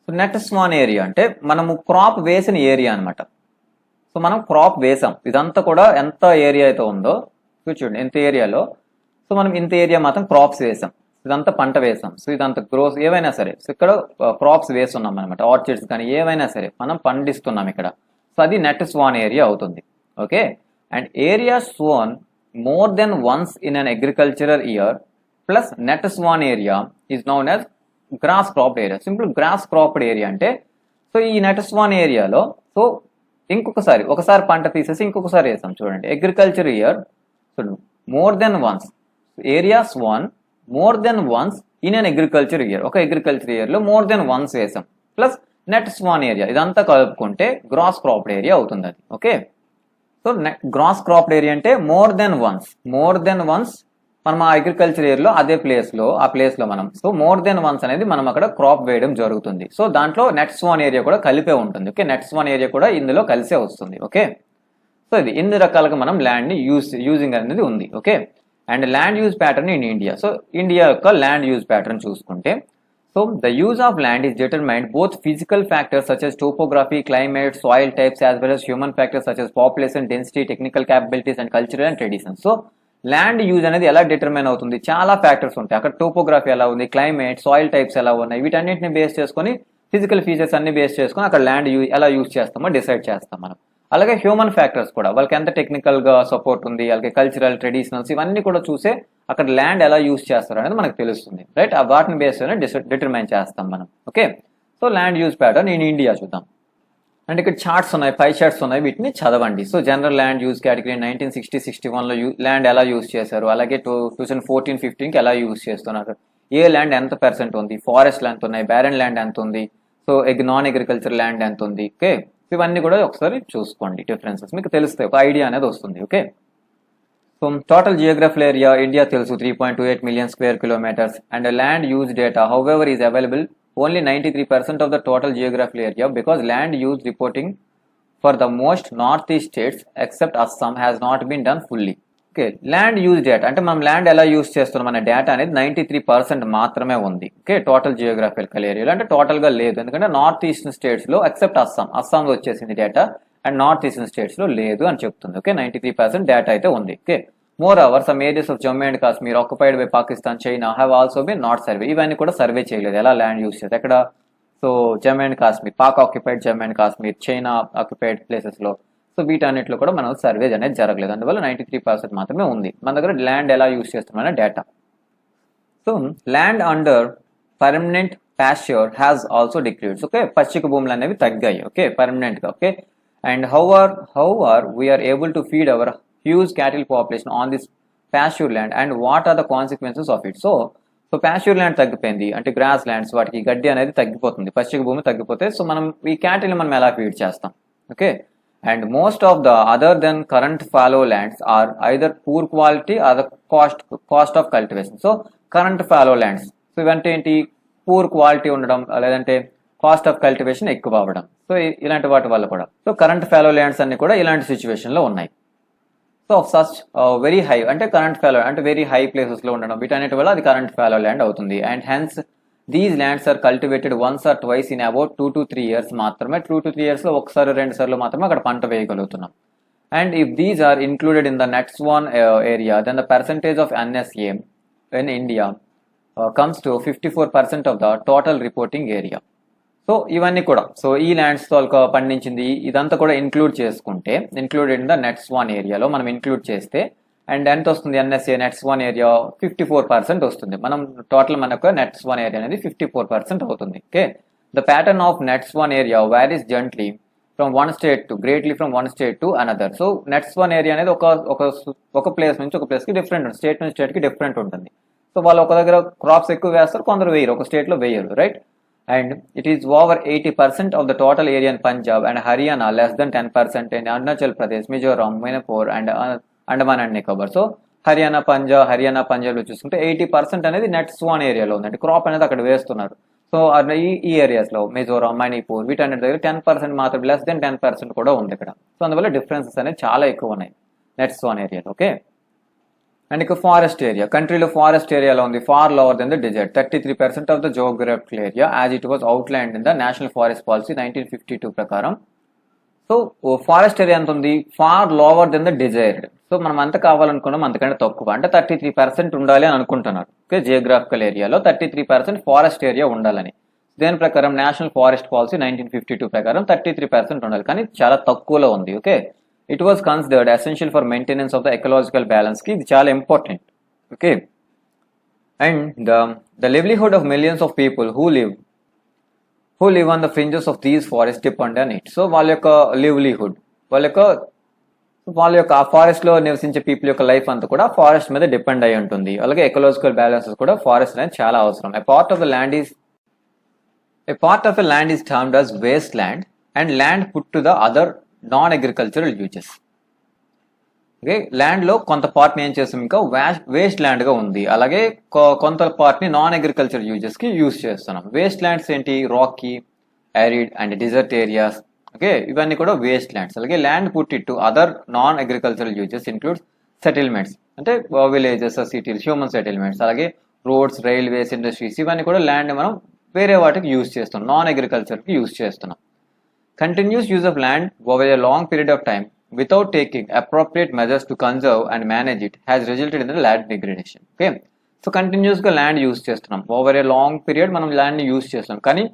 నెట్ స్వాన్ ఏరియా అంటే మనము క్రాప్ వేసిన ఏరియా అనమాట. సో మనం క్రాప్ వేసాం, ఇదంతా కూడా ఎంత ఏరియా అయితే ఉందో చూడండి, ఎంత ఏరియాలో, సో మనం ఇంత ఏరియా మాత్రం క్రాప్స్ వేసాం, ఇదంతా పంట వేసాం. సో ఇదంతా గ్రోస్ ఏవైనా సరే, సో ఇక్కడ క్రాప్స్ వేస్తున్నాం అనమాట, ఆర్చిడ్స్ కానీ ఏవైనా సరే మనం పండిస్తున్నాం ఇక్కడ. సో అది నెట్ స్వాన్ ఏరియా అవుతుంది, okay. And area sown more than once in an agricultural year plus net sown area is known as gross cropped area. Simple gross cropped area అంటే, సో ఈ నెట్ స్వాన్ ఏరియాలో so ఒకసారి పంట తీసేసి ఇంకొకసారి వేసాం చూడండి. Agriculture year more than once, area sown more than once in an agriculture year, ఒక అగ్రికల్చర్ ఇయర్ లో మోర్ దెన్ వన్స్ వేసాం, ప్లస్ నెట్ స్వాన్ ఏరియా, ఇదంతా కలుపుకుంటే గ్రాస్ క్రాప్డ్ ఏరియా అవుతుంది అది, okay. So gross cropped area అంటే more than once మనం ఆ అగ్రికల్చర్ ఇయర్ లో అదే ప్లేస్ లో మనం, సో మోర్ దెన్ వన్స్ అనేది మనం అక్కడ క్రాప్ వేయడం జరుగుతుంది. సో దాంట్లో నెట్ స్వాన్ ఏరియా కూడా కలిపే ఉంటుంది, ఓకే. నెట్ స్వాన్ ఏరియా కూడా ఇందులో కలిసే వస్తుంది, ఓకే. సో ఇది ఇన్ని రకాలుగా మనం ల్యాండ్ ని యూజింగ్ అనేది ఉంది, okay. And land use pattern in India. So India యొక్క ల్యాండ్ యూజ్ ప్యాటర్న్ చూసుకుంటే, so the use of land is determined both physical factors such as topography, climate, soil types as well as human factors such as population density, technical capabilities and cultural and traditions. So land use అనేది ఎలా determine అవుతుంది, చాలా factors ఉంటాయి అక్కడ. Topography ఎలా ఉంది, climate, soil types ఎలా ఉన్నాయి, వీటన్నిటిని బేస్ చేసుకొని, ఫిజికల్ ఫీచర్స్ అన్ని బేస్ చేసుకొని అక్కడ ల్యాండ్ ఎలా యూజ్ చేస్తామో డిసైడ్ చేస్తాం మనం. అలాగే హ్యూమన్ ఫ్యాక్టర్స్ కూడా, వాళ్ళకి ఎంత టెక్నికల్ గా సపోర్ట్ ఉంది, అలాగే కల్చరల్, ట్రెడిషనల్స్, ఇవన్నీ కూడా చూసే అక్కడ ల్యాండ్ ఎలా యూజ్ చేస్తారు అనేది మనకు తెలుస్తుంది, రైట్. వాటిని బేస్ డిటర్మైన్ చేస్తాం మనం, okay. So land use pattern in India చూద్దాం. అండ్ ఇక్కడ చార్ట్స్ ఉన్నాయి, 5 చార్ట్స్ ఉన్నాయి, వీటిని చదవండి. So general land use category 1960-61లో ల్యాండ్ ఎలా యూజ్ చేశారు, అలాగే 2014-15కి ఎలా యూజ్ చేస్తున్నారు, ఏ ల్యాండ్ ఎంత % ఉంది, ఫారెస్ట్ ల్యాండ్ ఉన్నాయి, బ్యారన్ ల్యాండ్ ఎంత ఉంది, సో నాన్ అగ్రికల్చర్ ల్యాండ్ ఎంత ఉంది, ఓకే. ఇవన్నీ కూడా ఒకసారి చూసుకోండి, డిఫరెన్సెస్ మీకు తెలుస్తాయి, ఒక ఐడియా అనేది వస్తుంది, okay. So total geographical area India తెలుసు 3.28 million square kilometers, and land use data however is available only 93% of the total geographical area because land use reporting for the most northeast states except Assam has not been done fully. Okay, land use data అంటే మనం land ఎలా use చేస్తున్నాం అనే data అనేది 93% మాత్రమే ఉంది, okay. Total geographical ఏరియాలో అంటే టోటల్ గా లేదు, ఎందుకంటే నార్త్ ఈస్టర్న్ స్టేట్స్ లో ఎక్సెప్ట్ అస్సాంలో వచ్చేసింది data, and north eastern states లో లేదు అని చెప్తుంది, ఓకే. 93% డేటా అయితే ఉంది, okay. Moreover, some areas of Jammu and Kashmir occupied by Pakistan, China have also been not surveyed. ఇవన్నీ కూడా సర్వే చేయలేదు, ఎలా ల్యాండ్ యూజ్ చేస్తారు ఎక్కడ. So Jammu and Kashmir, Pak occupied Jammu and Kashmir, China occupied places లో, సో వీటన్నిటిలో కూడా మనం సర్వే అనేది జరగలేదు, అందువల్ల 93% మాత్రమే ఉంది మన దగ్గర ల్యాండ్ ఎలా యూజ్ చేస్తున్నామనే data. So land under permanent pasture has also decreased, okay. పచ్చిక భూములు అనేవి తగ్గాయి, ఓకే, పర్మనెంట్ గా, okay. And how are we are able to feed our huge cattle population on this pasture land and what are the consequences of it. So pasture land తగ్గిపోయింది అంటే grass lands, వాటికి గడ్డి అనేది తగ్గిపోతుంది, పచ్చిక భూమి తగ్గిపోతే, సో మనం ఈ క్యాటిల్ మనం ఎలా ఫీడ్ చేస్తాం, okay. And most of the other than current fallow lands are either poor quality or the cost of cultivation. So current fallow lands, so ఇవంటే ఏంటి, పూర్ క్వాలిటీ ఉండడం, లేదంటే కాస్ట్ ఆఫ్ కల్టివేషన్ ఎక్కువ అవ్వడం, so ఇలాంటి వాటి వల్ల కూడా. సో కరెంట్ ఫాలో ల్యాండ్స్ అన్ని కూడా ఇలాంటి సిచ్యువేషన్ లో ఉన్నాయి. సో సచ్ వెరీ హై అంటే కరెంట్ ఫాలో అంటే వెరీ హై ప్లేసెస్ లో ఉండడం, వీటన్నిటి వల్ల అది కరెంట్ ఫాలో ల్యాండ్ అవుతుంది. And hence these lands are cultivated once or twice in about 2 to 3 years మాత్రమే. 2 to 3 years లో ఒకసారి 2 సార్లు మాత్రమే అక్కడ పంట వేయగలుగుతున్నాం. And if these are included in the net sown area then the percentage of NSA in India comes to 54% of the total reporting area. So ఇవన్నీ కూడా, సో ఈ ల్యాండ్స్ తో పండించింది ఇదంతా కూడా ఇంక్లూడ్ చేసుకుంటే, included in the net sown ఏరియాలో మనం include చేస్తే అండ్ ఎంత వస్తుంది ఎన్ఎస్ఏ నెట్స్ 1 ఏరియా 54% వస్తుంది. మనం టోటల్ మనకు నెట్స్ 1 ఏరియా అనేది 54% అవుతుంది. Okay, the pattern of nets 1 area varies gently from one state to greatly from one state to another. So nets 1 area అనేది ఒక ప్లేస్ నుంచి ఒక ప్లేస్కి డిఫరెంట్ ఉంటుంది, స్టేట్ నుంచి స్టేట్కి డిఫరెంట్ ఉంటుంది. సో వాళ్ళు ఒక దగ్గర క్రాప్స్ ఎక్కువ వేస్తారు, కొందరు వేయరు, ఒక స్టేట్లో వేయరు, right. And it is over 80% of the total area in Punjab and Haryana, less than 10% in Arunachal Pradesh, Mizoram, Manipur and Andaman and Nicobar. So Haryana Punjab చూసుకుంటే 80% అనేది నెట్స్ 1 ఏరియాలో ఉందండి, క్రాప్ అనేది అక్కడ వేస్తున్నారు. సో ఈ ఏరియాస్లో మిజోరాం, మణిపూర్ వీటన్నిటి దగ్గర 10% మాత్రం, లెస్ దెన్ 10% కూడా ఉంది ఇక్కడ. సో అందువల్ల డిఫరెన్సెస్ అనేది చాలా ఎక్కువ ఉన్నాయి నెట్స్ 1 ఏరియాలో. ఓకే, అండ్ ఇక ఫారెస్ట్ ఏరియా, కంట్రీలో ఫారెస్ట్ ఏరియాలో ఉంది far lower than the desired, 33% of the geographical area as it was outlined in the national forest policy 1952 ప్రకారం. సో ఫారెస్ట్ ఏరియా ఎంత ఉంది, far lower than the desired. So మనం అంత కావాలనుకున్నాం అంతకంటే తక్కువ, అంటే 33% ఉండాలి అని అనుకుంటున్నారు. ఓకే, జియోగ్రాఫికల్ ఏరియాలో 33% ఫారెస్ట్ ఏరియా ఉండాలని. దేని ప్రకారం, నేషనల్ ఫారెస్ట్ పాలసీ 1952 ప్రకారం 33% ఉండాలి, కానీ చాలా తక్కువలో ఉంది. Okay, it was considered essential for maintenance of the ecological balance ki ఇది చాలా important. Okay, and the livelihood of millions of people who live on the fringes of these forests depend on it. So వాళ్ళ యొక్క livelihood, వాళ్ళ యొక్క ఆ forest లో నివసించే people యొక్క లైఫ్ అంతా కూడా ఫారెస్ట్ మీద డిపెండ్ అయి ఉంటుంది. అలాగే ఎకలాజికల్ బ్యాలెన్సెస్ కూడా ఫారెస్ట్ అనేది చాలా అవసరం. A part of the land is termed as wasteland and land put to the other non agricultural uses. Okay, ల్యాండ్లో కొంత పార్ట్ని ఏం చేస్తాం, ఇంకా వేస్ట్ ల్యాండ్గా ఉంది, అలాగే కొంత పార్ట్ని నాన్ అగ్రికల్చరల్ యూజెస్కి యూజ్ చేస్తున్నాం. వేస్ట్ ల్యాండ్స్ ఏంటి, rocky, arid and desert areas. Okay, ఇవన్నీ కూడా వేస్ట్ ల్యాండ్స్. అలాగే land put it to other non agricultural uses includes settlements, అంటే విలేజెస్, సిటీస్, హ్యూమన్ సెటిల్మెంట్స్, అలాగే రోడ్స్, రైల్వేస్, ఇండస్ట్రీస్, ఇవన్నీ కూడా ల్యాండ్ మనం వేరే వాటికి యూజ్ చేస్తున్నాం, నాన్ అగ్రికల్చర్కి యూజ్ చేస్తున్నాం. Continuous use of land over a long period of time without taking appropriate measures to conserve and manage it has resulted in the land degradation. Okay, so continuous గా land use చేస్తున్నాం, over a long period మనం land ని use చేస్తున్నాం, కానీ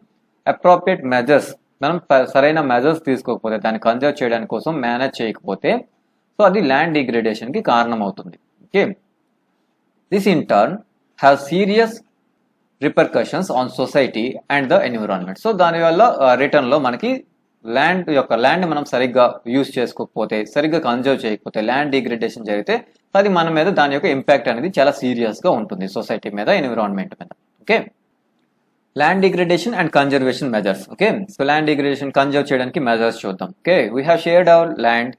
appropriate measures మనం సరైన measures తీసుకోకపోతే, దాన్ని కన్జర్వ్ చేయడానికి కోసం మేనేజ్ చేయకపోతే, సో అది ల్యాండ్ డిగ్రేడేషన్ కి కారణం అవుతుంది. Okay, this in turn have serious repercussions on society and the environment. So దానివల్ల రిటర్న్ లో మనకి ల్యాండ్ మనం సరిగ్గా యూజ్ చేసుకోకపోతే, సరిగ్గా కన్జర్వ్ చేయకపోతే, ల్యాండ్ డిగ్రేడేషన్ జరిగితే అది మన మీద దాని యొక్క ఇంపాక్ట్ అనేది చాలా సీరియస్గా ఉంటుంది, సొసైటీ మీద, ఎన్విరాన్మెంట్ మీద. Okay, land degradation and conservation measures. Okay, so land degradation conserve చేయడానికి మెజర్స్ చూద్దాం. Okay, we have shared our land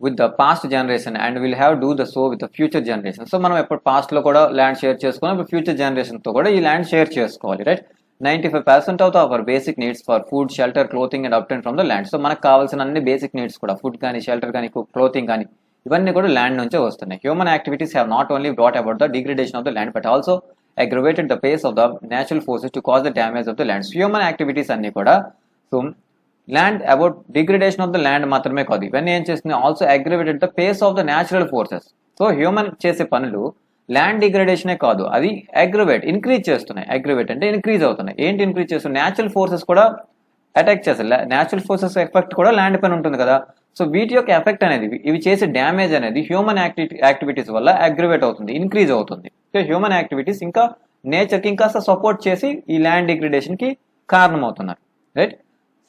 with the past generation and will have do the so with the future generation. So మనం ఎప్పుడు పాస్ట్లో కూడా land share చేసుకున్నాం, ఇప్పుడు future జనరేషన్తో కూడా ఈ ల్యాండ్ షేర్ చేసుకోవాలి, right. 95% of our basic needs for food, shelter, clothing and obtain from the land. So మనకు కావాల్సిన అన్ని బేసిక్ నీడ్స్ కూడా, ఫుడ్ కానీ, షెల్టర్ కానీ, క్లోతింగ్ కానీ, ఇవన్నీ కూడా ల్యాండ్ నుంచే వస్తున్నాయి. Human activities have not only brought about the degradation of the land but also aggravated the face of the natural forces to cause the damage of the land. Human activities అన్ని కూడా, so land about degradation of the land మాత్రమే కాదు, ఇవన్నీ ఏం చేస్తుంది, also aggravated the face of the natural forces. So human చేసే పనులు land డిగ్రేడేషనే కాదు, అది అగ్రవేట్, ఇంక్రీజ్ చేస్తున్నాయి. అగ్రవేట్ అంటే ఇంక్రీజ్ అవుతున్నాయి. ఏంటి ఇంక్రీజ్ చేస్తున్నాయి, న్యాచురల్ ఫోర్సెస్ కూడా అటాక్ చేస్తాయి. న్యాచురల్ ఫోర్సెస్ ఎఫెక్ట్ కూడా ల్యాండ్ పైన ఉంటుంది కదా. సో వీటి యొక్క ఎఫెక్ట్ అనేది, ఇవి చేసే డ్యామేజ్ అనేది హ్యూమన్ యాక్టివిటీస్ వల్ల అగ్రవేట్ అవుతుంది, ఇంక్రీజ్ అవుతుంది. సో హ్యూమన్ యాక్టివిటీస్ ఇంకా నేచర్కి ఇంకా సపోర్ట్ చేసి ఈ ల్యాండ్ డిగ్రేడేషన్కి కారణం అవుతున్నారు, right.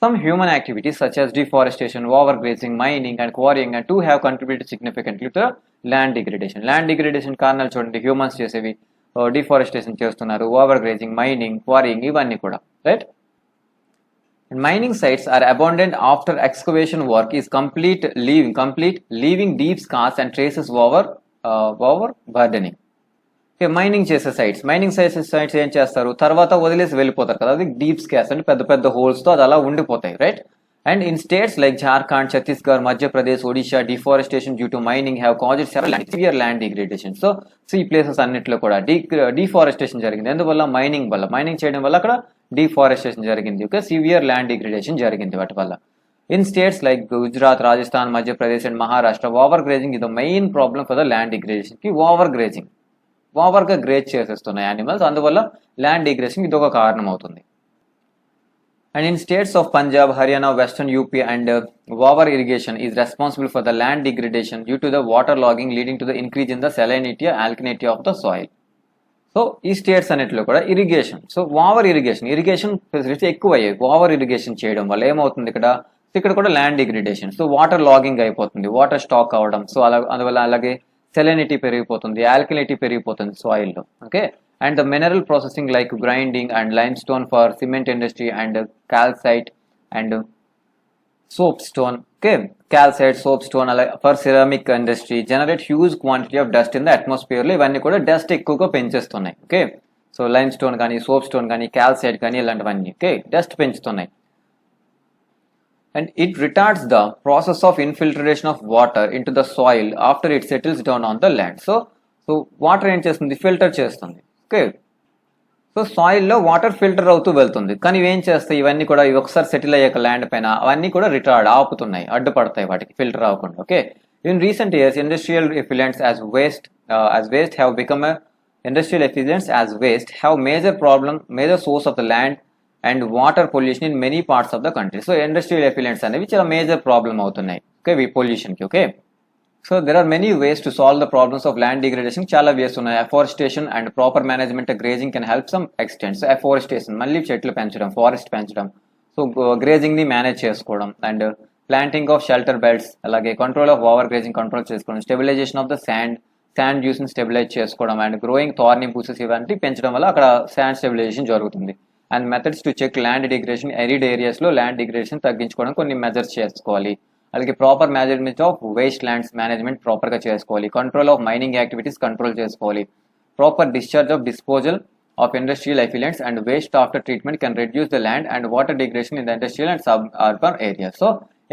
Some human activities such as deforestation, overgrazing, mining and quarrying and too have contributed significantly to land degradation. Land degradation కారణాలు చూడండి, హ్యూమన్స్ చేసేవి, డిఫారెస్టేషన్ చేస్తున్నారు, ఓవర్గ్రేజింగ్, మైనింగ్, క్వారీయింగ్, ఇవన్నీ కూడా, right. Mining sites are abandoned after excavation work is complete, leaving deep scars and traces over burdening. Mining చేసే sites ఏం చేస్తారు, తర్వాత వదిలేసి వెళ్ళిపోతారు కదా, అది డీప్ స్కార్స్ అంటే పెద్ద పెద్ద హోల్స్తో అది అలా ఉండిపోతాయి, right. And in states like Jharkhand, Chhattisgarh, Madhya Pradesh, Odisha, deforestation due to mining have caused severe land degradation. So ఈ ప్లేసెస్ అన్నింటిలో కూడా డిఫారెస్టేషన్ జరిగింది. ఎందువల్ల, మైనింగ్ చేయడం వల్ల అక్కడ డిఫారెస్టేషన్ జరిగింది. ఓకే, సివియర్ ల్యాండ్ డిగ్రేడేషన్ జరిగింది వాటి వల్ల. In states like Gujarat, Rajasthan, Madhya Pradesh and Maharashtra, over grazing ఇది main problem for the land డిగ్రేడేషన్కి. ఓవర్గా గ్రేజ్ చేసేస్తున్నాయి యానిమల్స్, అందువల్ల ల్యాండ్ డిగ్రేషన్ ఇది ఒక కారణం అవుతుంది. And in states of Punjab, Haryana, Western UP and over irrigation is responsible for the land degradation due to the water logging leading to the increase in the salinity and alkalinity of the soil. So ఈ states అన్నిటిలో కూడా irrigation, so over irrigation facility ఎక్కువ అయ్యాయి. Over irrigation చేయడం వల్ల ఏమవుతుంది ఇక్కడ కూడా land degradation, so water logging అయిపోతుంది, వాటర్ స్టాక్ అవ్వడం, సో అందువల్ల అలాగే సెలెనిటీ పెరిగిపోతుంది, ఆల్కలినిటీ పెరిగిపోతుంది సాయిల్లో. Okay, and the mineral processing like grinding and limestone for cement industry and calcite and soap stone, okay, calcite, soap stone for ceramic industry generate huge quantity of dust in the atmosphere లో ఇవన్నీ కూడా dust ఎక్కువగా పెంచేస్తున్నాయి. Okay, so lime stone కానీ, soap stone కానీ, calcite కానీ ఇలాంటివన్నీ okay dust పెంచుతున్నాయి. And it రిటార్డ్స్ the process of infiltration of water in to the soil after it settles down on the land. So water ఏం చేస్తుంది, filter చేస్తుంది. Okay, so సాయిల్లో water filter అవుతూ వెళ్తుంది, కానీ ఇవేం చేస్తాయి, ఇవన్నీ కూడా ఒకసారి సెటిల్ అయ్యాక ల్యాండ్ పైన అవన్నీ కూడా రిటార్డ్ ఆపుతున్నాయి, అడ్డుపడతాయి వాటికి ఫిల్టర్ అవ్వకుండా. Okay, in recent years industrial effluents as waste have become industrial effluents as waste have major source of the land and water pollution in many parts of the country. So industrial effluents అనేవి చాలా major problem అవుతున్నాయి okay పొల్యూషన్కి. Okay, so there are many ways to solve the problems of land degradation. చాలా ways ఉన్నాయి. Afforestation and proper management grazing can help some extent. So afforestation మళ్ళీ చెట్లు పెంచడం, forest పెంచడం, సో గ్రేజింగ్ ని manage చేసుకోవడం, and planting of shelter belts, అలాగే control of over grazing control చేసుకోవడం, stabilization of the sand use ని స్టెబిలైజ్ చేసుకోవడం, అండ్ గ్రోయింగ్ థార్నీ బుషెస్ ఇవన్నీ పెంచడం వల్ల అక్కడ శాండ్ స్టెబిలైజేషన్ జరుగుతుంది. And methods to check land degradation, arid areas లో ల్యాండ్ డిగ్రేడేషన్ తగ్గించుకోవడం కొన్ని మెజర్స్ చేసుకోవాలి. అలాగే proper management of waste lands management ప్రాపర్గా చేసుకోవాలి. Control of mining activities control చేసుకోవాలి. Proper discharge of disposal of industrial effluents and waste after treatment can reduce the land and water degradation in the industrial and sub urban area. So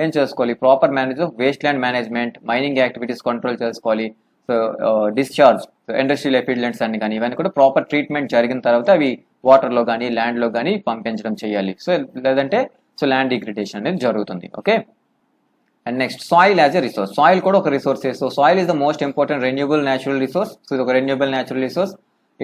ఏం చేసుకోవాలి, proper manage of waste land management, mining activities control చేసుకోవాలి. So discharge industrial effluents అన్ని కానీ ఇవన్నీ కూడా proper treatment జరిగిన తర్వాత అవి వాటర్లో కానీ ల్యాండ్లో కానీ పంపించడం చేయాలి. సో లేదంటే సో ల్యాండ్ డిగ్రేడేషన్ అనేది జరుగుతుంది. Okay, and next soil as a resource. Soil కూడా ఒక రిసోర్సే. So soil is the most important renewable natural resource. So ఇది ఒక renewable natural resource.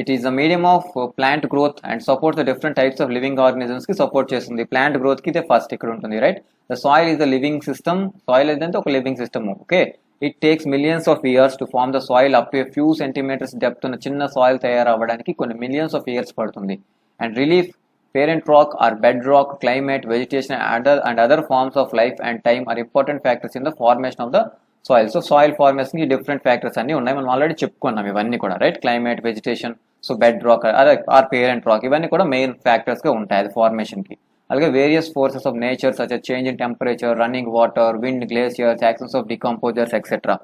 It is the medium of plant growth and support the different types of living organisms కి support చేస్తుంది. Plant growth కి ఇదే first ఇక్కడ ఉంటుంది, right. The soil is the living system. Soil ఏదంటే ఒక living system. Okay, it takes millions of years to form the soil up to a few centimetres depth ఉన్న చిన్న సాయిల్ తయారవ్వడానికి కొన్ని మిలియన్స్ ఆఫ్ ఇయర్స్ పడుతుంది. And relief, parent rock or bedrock, climate, vegetation and other forms of life and time are important factors in the formation of the soil. So soil formation ki different factors anni unnai, మనం already చెప్పుకున్నాం ఇవన్నీ కూడా, right. Climate, vegetation, so bed rock or parent rock ఇవన్నీ కూడా main factors గా ఉంటాయి అది formation కి. అలాగే various forces of nature such as change in temperature, running water, wind, glaciers, actions of decomposers etcetera,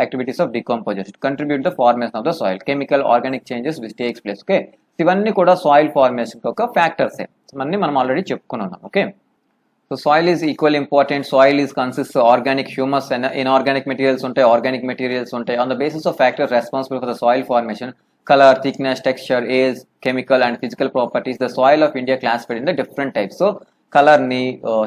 activities of decomposers contribute the formation of the soil. Chemical organic changes which takes place. Okay, ఇవన్నీ కూడా soil formation ఒక ఫ్యాక్టర్సే, ఇవన్నీ మనం already చెప్పుకున్నాం. Okay, so soil is equal important. Soil is consist organic, humus and inorganic materials ఉంటాయి, organic materials ఉంటాయి. On the basis of factors responsible for the soil formation, colour, thickness, texture, age, chemical and physical properties. The soil of India classified in the different types. So colour ని,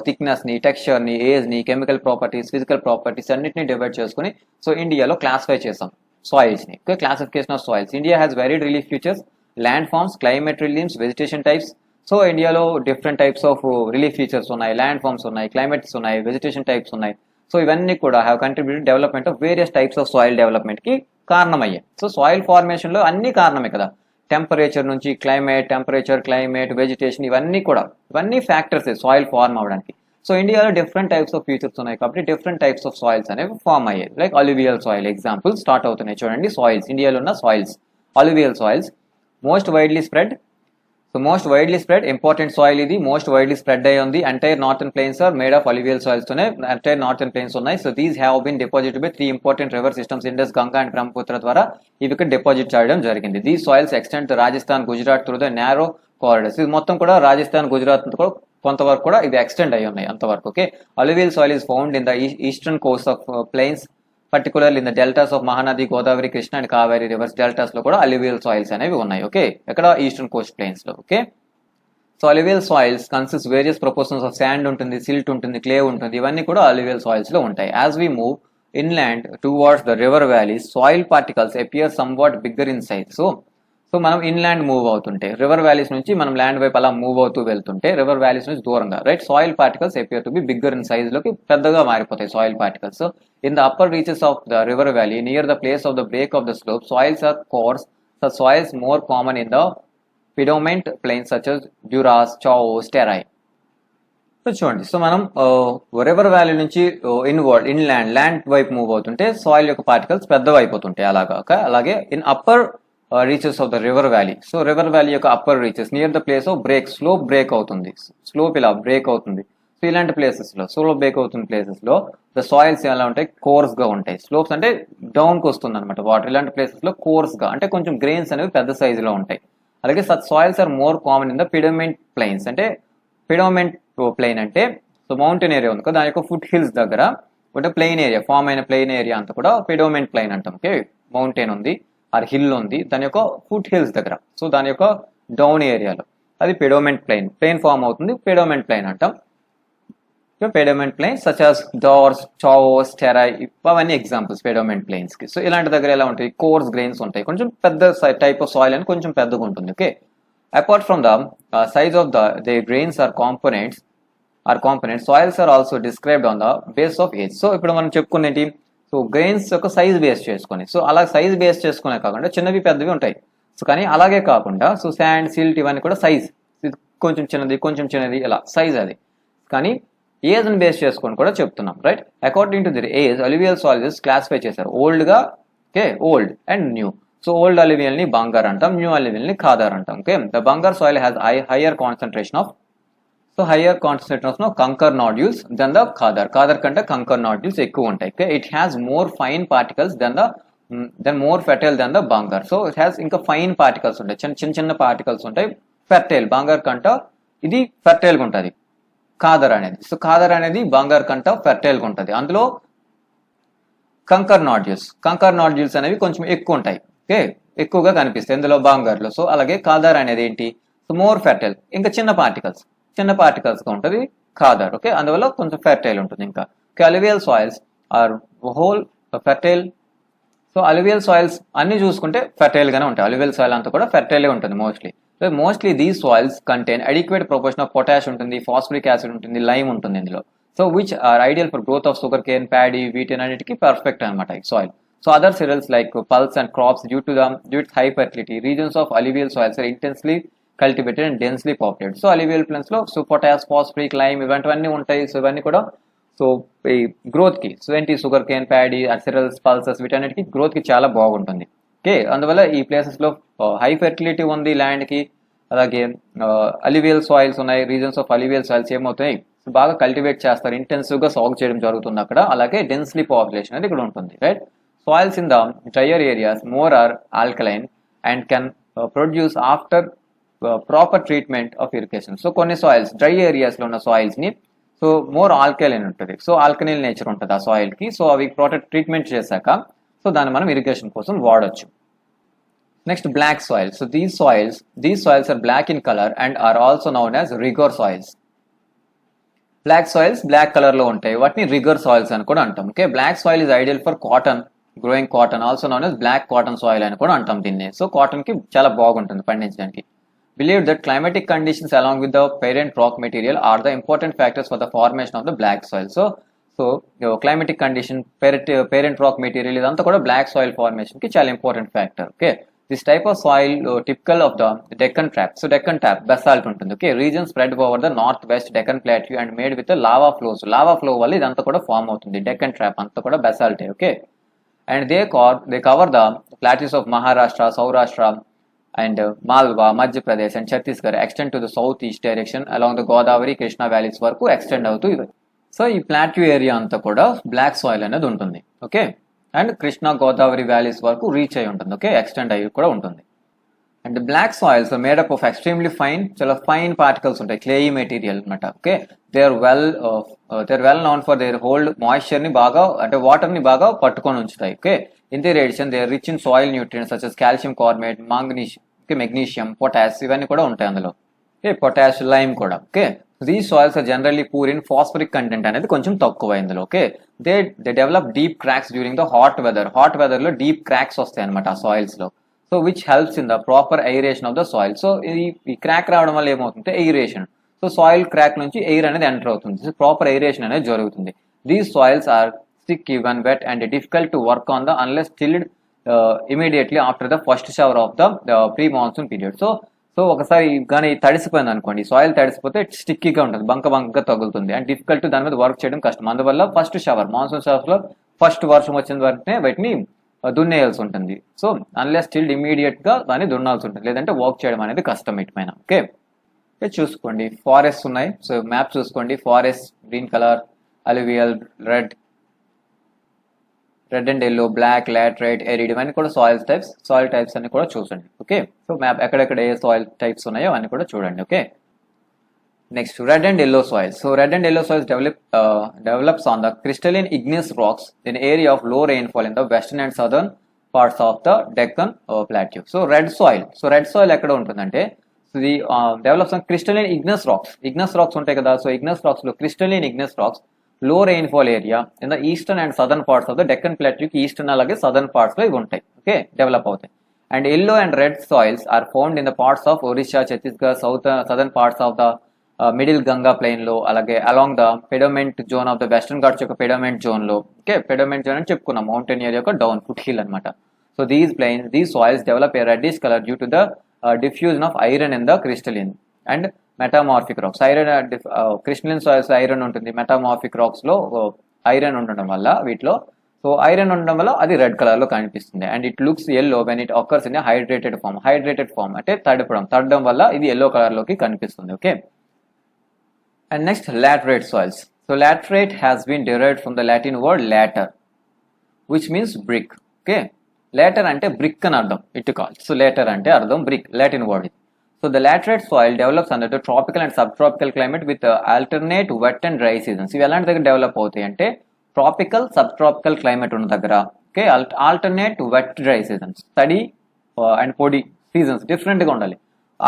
thickness ని, texture ని, age ని, chemical properties, physical properties అన్నిటిని divide చేసుకుని so ఇండియాలో classify చేసాం soils ని. Okay, classification of soils. India has varied relief features, landforms, climatic reliefs, vegetation types. So ఇండియాలో different types of relief features ఉన్నాయి, landforms ఉన్నాయి, climates ఉన్నాయి, vegetation types ఉన్నాయి. సో ఇవన్నీ కూడా have contributed development of various types of soil development కి కారణమయ్యాయి. So soil formation లో అన్ని కారణమే కదా, టెంపరేచర్ నుంచి క్లైమేట్, వెజిటేషన్ ఇవన్నీ ఫ్యాక్టర్స్ సాయిల్ ఫార్మ్ అవడానికి. సో ఇండియాలో డిఫరెంట్ టైప్స్ ఆఫ్ ఫీచర్స్ ఉన్నాయి కాబట్టి డిఫరెంట్ టైప్స్ ఆఫ్ సాయిల్స్ అనేవి ఫార్మ్ అయ్యాయి. Like alluvial soil example start అవుతున్నాయి చూడండి. సాయిల్స్ ఇండియాలో ఉన్న soils, alluvial soils most widely spread important soil ఇది, మోస్ట్ వైడ్లీ స్ప్రెడ్ అయ్యి ఉంది. Entire northern plains are made of alluvial soils తోనే ఎంటైర్ నార్థన్ ప్లేన్స్ ఉన్నాయి. So these have been deposited by 3 important river systems, Indus, Ganga and Brahmaputra ద్వారా ఇవి ఇక్కడ deposit చేయడం జరిగింది. These soils extend Rajasthan, Gujarat through the narrow corridors. ఇది మొత్తం కూడా రాజస్థాన్, గుజరాత్ కూడా కొంతవరకు కూడా ఇది ఎక్స్టెండ్ అయ్యి ఉన్నాయి అంతవరకు. Okay, alluvial soil is found in the eastern coast of plains, particularly in the deltas of Mahanadi, Godavari, Krishna and Kaveri rivers deltas లో కూడా అల్యూవియల్ సాయిల్స్ అనేవి ఉన్నాయి. ఓకే, ఎక్కడ ఈస్టర్న్ కోస్ట్ ప్లెయిన్స్ లో. Okay, so alluvial soils consist various proportions of sand ఉంటుంది, silt ఉంటుంది, clay ఉంటుంది, ఇవన్నీ కూడా అల్యూవియల్ సాయిల్స్ లో ఉంటాయి. As we move inland towards the river valleys, soil particles appear somewhat bigger in size. So so మనం inland move అవుతుంటే river valleys నుంచి మనం ల్యాండ్ వైపు అలా మూవ్ అవుతూ వెళ్తుంటే రివర్ వ్యాలీస్ నుంచి దూరంగా right soil particles appear to be bigger in size లోకి పెద్దగా మారిపోతాయి soil particles. So in the upper reaches of the river valley near the place of the break of the slope soils are coarse. The soils more common in the piedmont plains such as Duars, Chos, Terai. So చూడండి, so మనం river valley నుంచి land వైపు move అవుతుంటే సాయిల్ యొక్క పార్టికల్స్ పెద్దవి అయిపోతుంటాయి అలాగా. అలాగే in upper reaches of the river valley, so river valley యొక్క upper reaches near the place of break, slope break అవుతుంది, స్లోప్ ఇలా బ్రేక్ అవుతుంది. సో ఇలాంటి ప్లేసెస్ లో స్లోప్ బ్రేక్ అవుతున్న ప్లేసెస్ లో ద సాయిల్స్ ఎలా ఉంటాయి, కోర్స్ గా ఉంటాయి. స్లోప్స్ అంటే డౌన్ కి వస్తుంది అనమాట వాటర్. ఇలాంటి ప్లేసెస్ లో కోర్స్ గా అంటే కొంచెం గ్రెయిన్స్ అనేవి పెద్ద సైజులో ఉంటాయి. అలాగే such soils are more common in the piedmont plains. అంటే పిడోమెంట్ ప్లెయిన్ అంటే సో మౌంటైన్ ఏరియా ఉంది కదా, దాని యొక్క ఫుట్ హిల్స్ దగ్గర ఒక ప్లెయిన్ ఏరియా ఫామ్ అయిన ప్లెయిన్ ఏరియా అంతా కూడా పిడోమెంట్ ప్లెయిన్ అంటాం. ఓకే, మౌంటైన్ ఉంది ఆర్ హిల్ ఉంది, దాని యొక్క ఫుట్ హిల్స్ దగ్గర, సో దాని యొక్క డౌన్ ఏరియాలో అది పిడోమెంట్ ప్లెయిన్ ఫామ్ అవుతుంది, పిడోమెంట్ ప్లెయిన్ అంటాం. పెడోమెంట్ plains such as డార్స్, chaos, Terai అవన్నీ ఎగ్జాంపుల్స్ పెడోమెంట్ ప్లెయిన్స్ కి. సో ఇలాంటి దగ్గర ఎలా ఉంటాయి, కోర్స్ గ్రెయిన్స్ ఉంటాయి, కొంచెం పెద్ద టైప్ ఆఫ్ సాయిల్ అని కొంచెం పెద్దగా ఉంటుంది. Okay, apart from the size of the grains or components soils are also described on the base of age. So ఇప్పుడు మనం చెప్పుకునేటి సో గ్రెయిన్స్ యొక్క సైజ్ బేస్ చేసుకొని, సో అలా సైజ్ బేస్ చేసుకునే కాకుండా చిన్నవి పెద్దవి ఉంటాయి. సో కానీ అలాగే కాకుండా సో శాండ్, సిల్ట్ ఇవన్నీ కూడా సైజ్ కొంచెం చిన్నది ఇలా సైజ్ అది. కానీ ఏజ్ ని బేస్ చేసుకొని కూడా చెప్తున్నాం right. According to the age alluvial soils classify చేశారు ఓల్డ్ గా, okay, old and new. So old alluvial ని బంగార్ అంటాం, న్యూ అల్యూవియల్ ని ఖాదార్ అంటాం. Okay, the bangar soil has higher concentration of kankar nodules than the khadar కంటే కంకర్ నాడ్యూల్స్ ఎక్కువ ఉంటాయి. Okay, it has more fine particles then more fertile than the bangar. So it has ఇంకా fine particles ఉంటాయి, చిన్న పార్టికల్స్ ఉంటాయి. ఫెర్టైల్ బంగార్ కంట ఇది ఫెర్టైల్ గా ఉంటుంది ఖాదర్ అనేది. సో ఖాదర్ అనేది బంగార్ కంట ఫెర్టైల్ గా ఉంటుంది. అందులో కంకర్ నాడ్యూల్స్ అనేవి కొంచెం ఎక్కువ ఉంటాయి. ఓకే, ఎక్కువగా కనిపిస్తాయి ఇందులో బంగార్లో. సో అలాగే ఖాదర్ అనేది ఏంటి, సో మోర్ ఫెర్టైల్, ఇంకా చిన్న పార్టికల్స్ గా ఉంటుంది ఖాదర్. ఓకే, అందువల్ల కొంచెం ఫెర్టైల్ ఉంటుంది. ఇంకా alluvial soils are whole fertile. So alluvial soils అన్ని చూసుకుంటే ఫెర్టైల్ గానే ఉంటాయి. అల్యూవియల్ సాయిల్ అంతా కూడా ఫెర్టైల్ గా ఉంటుంది mostly these soils contain adequate proportion of potash ఉంటుంది, ఫాస్ఫరిక్ యాసిడ్ ఉంటుంది, లైమ్ ఉంటుంది ఇందులో. So which are ideal for growth of sugarcane, paddy, wheat అన్నిటికీ పర్ఫెక్ట్ అనమాట ఈ soil. So other cereals like pulse and crops due to its high fertility, regions of alluvial soils are intensely cultivated and densely populated. So alluvial plains లో so potash, phosphoric, lime ఇవన్నీ ఉంటాయి. So ఇవన్నీ కూడా so ఈ growth కి so ఏంటి sugar cane, paddy, cereals, pulses వీటన్నిటికి growth కి చాలా బాగుంటుంది. ఓకే, అందువల్ల ఈ ప్లేసెస్ లో హై ఫెర్టిలిటీ ఉంది ల్యాండ్ కి. అలాగే అల్యూవియల్ సాయిల్స్ ఉన్నాయి, రీజన్స్ ఆఫ్ అల్యూవియల్ సాయిల్స్ ఏమవుతాయి బాగా కల్టివేట్ చేస్తారు, ఇంటెన్సివ్ గా సాగు చేయడం జరుగుతుంది అక్కడ. అలాగే డెన్స్లీ పాపులేషన్ అనేది ఇక్కడ ఉంటుంది right. Soils in the dryer areas more or alkaline and can produce after proper treatment of irrigation. So కొన్ని సాయిల్స్ డ్రై ఏరియాస్ లో ఉన్న సాయిల్స్ ని సో మోర్ ఆల్కలైన్ ఉంటుంది, సో ఆల్కలైన్ నేచర్ ఉంటుంది ఆ సాయిల్ కి. సో అవి ప్రాపర్ ట్రీట్మెంట్ చేశాక సో దాన్ని మనం ఇరిగేషన్ కోసం వాడచ్చు. Next black soils. So these soils are black in colour and are also known as regur soils. Black soils black colour లో ఉంటాయి, వాటిని రిగర్ సాయిల్స్ అని కూడా అంటాం. Okay, black soil is ideal for growing cotton, also known as black cotton soil అని కూడా అంటాం దీన్ని. సో కాటన్ కి చాలా బాగుంటుంది పండించడానికి. Believed that climatic conditions along with the parent rock material are the important factors for the formation of the black soil. So climatic condition, parent rock material ఇదంతా కూడా black soil formation కి చాలా important factor. Okay, this type of soil typical of the Deccan Trap. So Deccan Trap basalt ఉంటుంది. Okay, region spread over the northwest Deccan Plateau and made with the lava flows. Lava flow వల్ల ఇదంతా కూడా form అవుతుంది. Deccan Trap అంతా కూడా basalt. Okay, and they cover the plateaus of Maharashtra, Saurashtra and Malwa, Madhya Pradesh and Chhattisgarh, extend to the southeast direction along the Godavari, Krishna valleys వరకు extend అవుతూ ఇవి. So ఈ plateau area అంతా కూడా black soil అనేది ఉంటుంది. Okay, and Krishna, Godavari valleys వరకు reach అయి ఉంటుంది. ఓకే, ఎక్స్టెండ్ అయ్యి కూడా ఉంటుంది. And black soils made up of extremely fine, చాలా ఫైన్ పార్టికల్స్ ఉంటాయి, క్లేయి మెటీరియల్ అనమాట. Okay, they are well known for their hold moisture ని బాగా అంటే వాటర్ ని బాగా పట్టుకొని ఉంచుతాయి. ఓకే, in their addition they are rich in soil nutrients such as calcium carbonate, magnesium, potash ఇవన్నీ కూడా ఉంటాయి అందులో. ఓకే, పొటాష్, లైమ్ కూడా. Okay, these soils are generally poor in phosphoric content అనేది కొంచెం తక్కువ ఇందులో. Okay, they develop deep cracks during the hot weather లో డీప్ క్రాక్స్ వస్తాయి అనమాట ఆ సాయిల్స్ లో. So which helps in the proper aeration of the soil. So ఈ క్రాక్ రావడం వల్ల ఏమవుతుంది, ఎయిరేషన్. సో సాయిల్ క్రాక్ నుంచి ఎయిర్ అనేది ఎంటర్ అవుతుంది. సో ప్రాపర్ ఎయిరేషన్ అనేది జరుగుతుంది. These soils are sticky when wet and difficult to work on the unless tilled immediately after the first shower of the pre-monsoon period. So ఒకసారి కానీ తడిసిపోయింది అనుకోండి, soil తడిసిపోతే స్టిక్కీగా ఉంటుంది, బంకగా తగులుతుంది అండ్ డిఫికల్ట్, దాని మీద వర్క్ చేయడం కష్టం. అందువల్ల ఫస్ట్ షవర్, మాన్సూన్ షవర్స్ లో ఫస్ట్ వర్షం వచ్చిన వెంటనే వాటిని దున్నేయాల్సి ఉంటుంది. సో అన్లెస్ టిల్డ్ ఇమీడియట్ గా దాన్ని దున్నాల్సి ఉంటుంది, లేదంటే వర్క్ చేయడం అనేది కష్టం వీటి పైన. ఓకే, చూసుకోండి ఫారెస్ట్ ఉన్నాయి. సో మ్యాప్ చూసుకోండి, forest green colour, alluvial red and yellow, black, laterite, arid, ఇవన్నీ కూడా సాయిల్ టైప్స్ అన్ని కూడా చూడండి. ఓకే, సో మ్యాప్ ఎక్కడెక్కడ ఏ సాయిల్ టైప్స్ ఉన్నాయో అవన్నీ కూడా చూడండి. Okay, next red and yellow soils. So red and yellow soils develops on the crystalline igneous rocks in area of low rainfall in the western and southern parts of the Deccan plateau. So red soil ఎక్కడ ఉంటుందంటే, ఇది develops on crystalline igneous rocks ఉంటాయి కదా. So igneous rocks లో crystalline igneous rocks లో rainfall area in the eastern and southern parts of the Deccan ప్లాట్యూకి eastern అలాగే southern parts లో ఇవి ఉంటాయి. ఓకే, డెవలప్ అవుతాయి. And yellow and red soils are found in the parts of Orissa, Chhattisgarh, southern parts of the middle Ganga plain లో, అలాగే along the piedmont zone of the Western Ghats యొక్క piedmont zone లో. Okay, piedmont zone అని చెప్పుకున్నాం, mountain area యొక్క down foothill అనమాట. So these soils develop a reddish colour due to the diffusion of iron in the crystalline and metamorphic rocks. Crystalline soils iron ఉంటుంది, metamorphic racks లో iron ఉండడం వల్ల వీటిలో, so iron ఉండడం వల్ల అది రెడ్ కలర్ లో కనిపిస్తుంది. And it looks yellow when it occurs in hydrated form అంటే తడడం వల్ల ఇది ఎల్లో కలర్ లోకి కనిపిస్తుంది. Okay, and next laterite soils. So laterite has been derived from the Latin word later which means brick. Okay, later అంటే brick అని అర్థం, it called. So later అంటే అర్థం బ్రిక్, లాటిన్ వర్డ్ ఇది. So the laterite soil develops under the tropical and sub tropical climate with alternate wet and dry seasons. ఇవి ఎలాంటి దగ్గర develop అవుతాయి అంటే, ట్రాపికల్ సబ్ ట్రాపికల్ క్లైమేట్ ఉన్న దగ్గర. Okay, alternate wet dry seasons, తడి and పొడి సీజన్స్ డిఫరెంట్ గా ఉండాలి.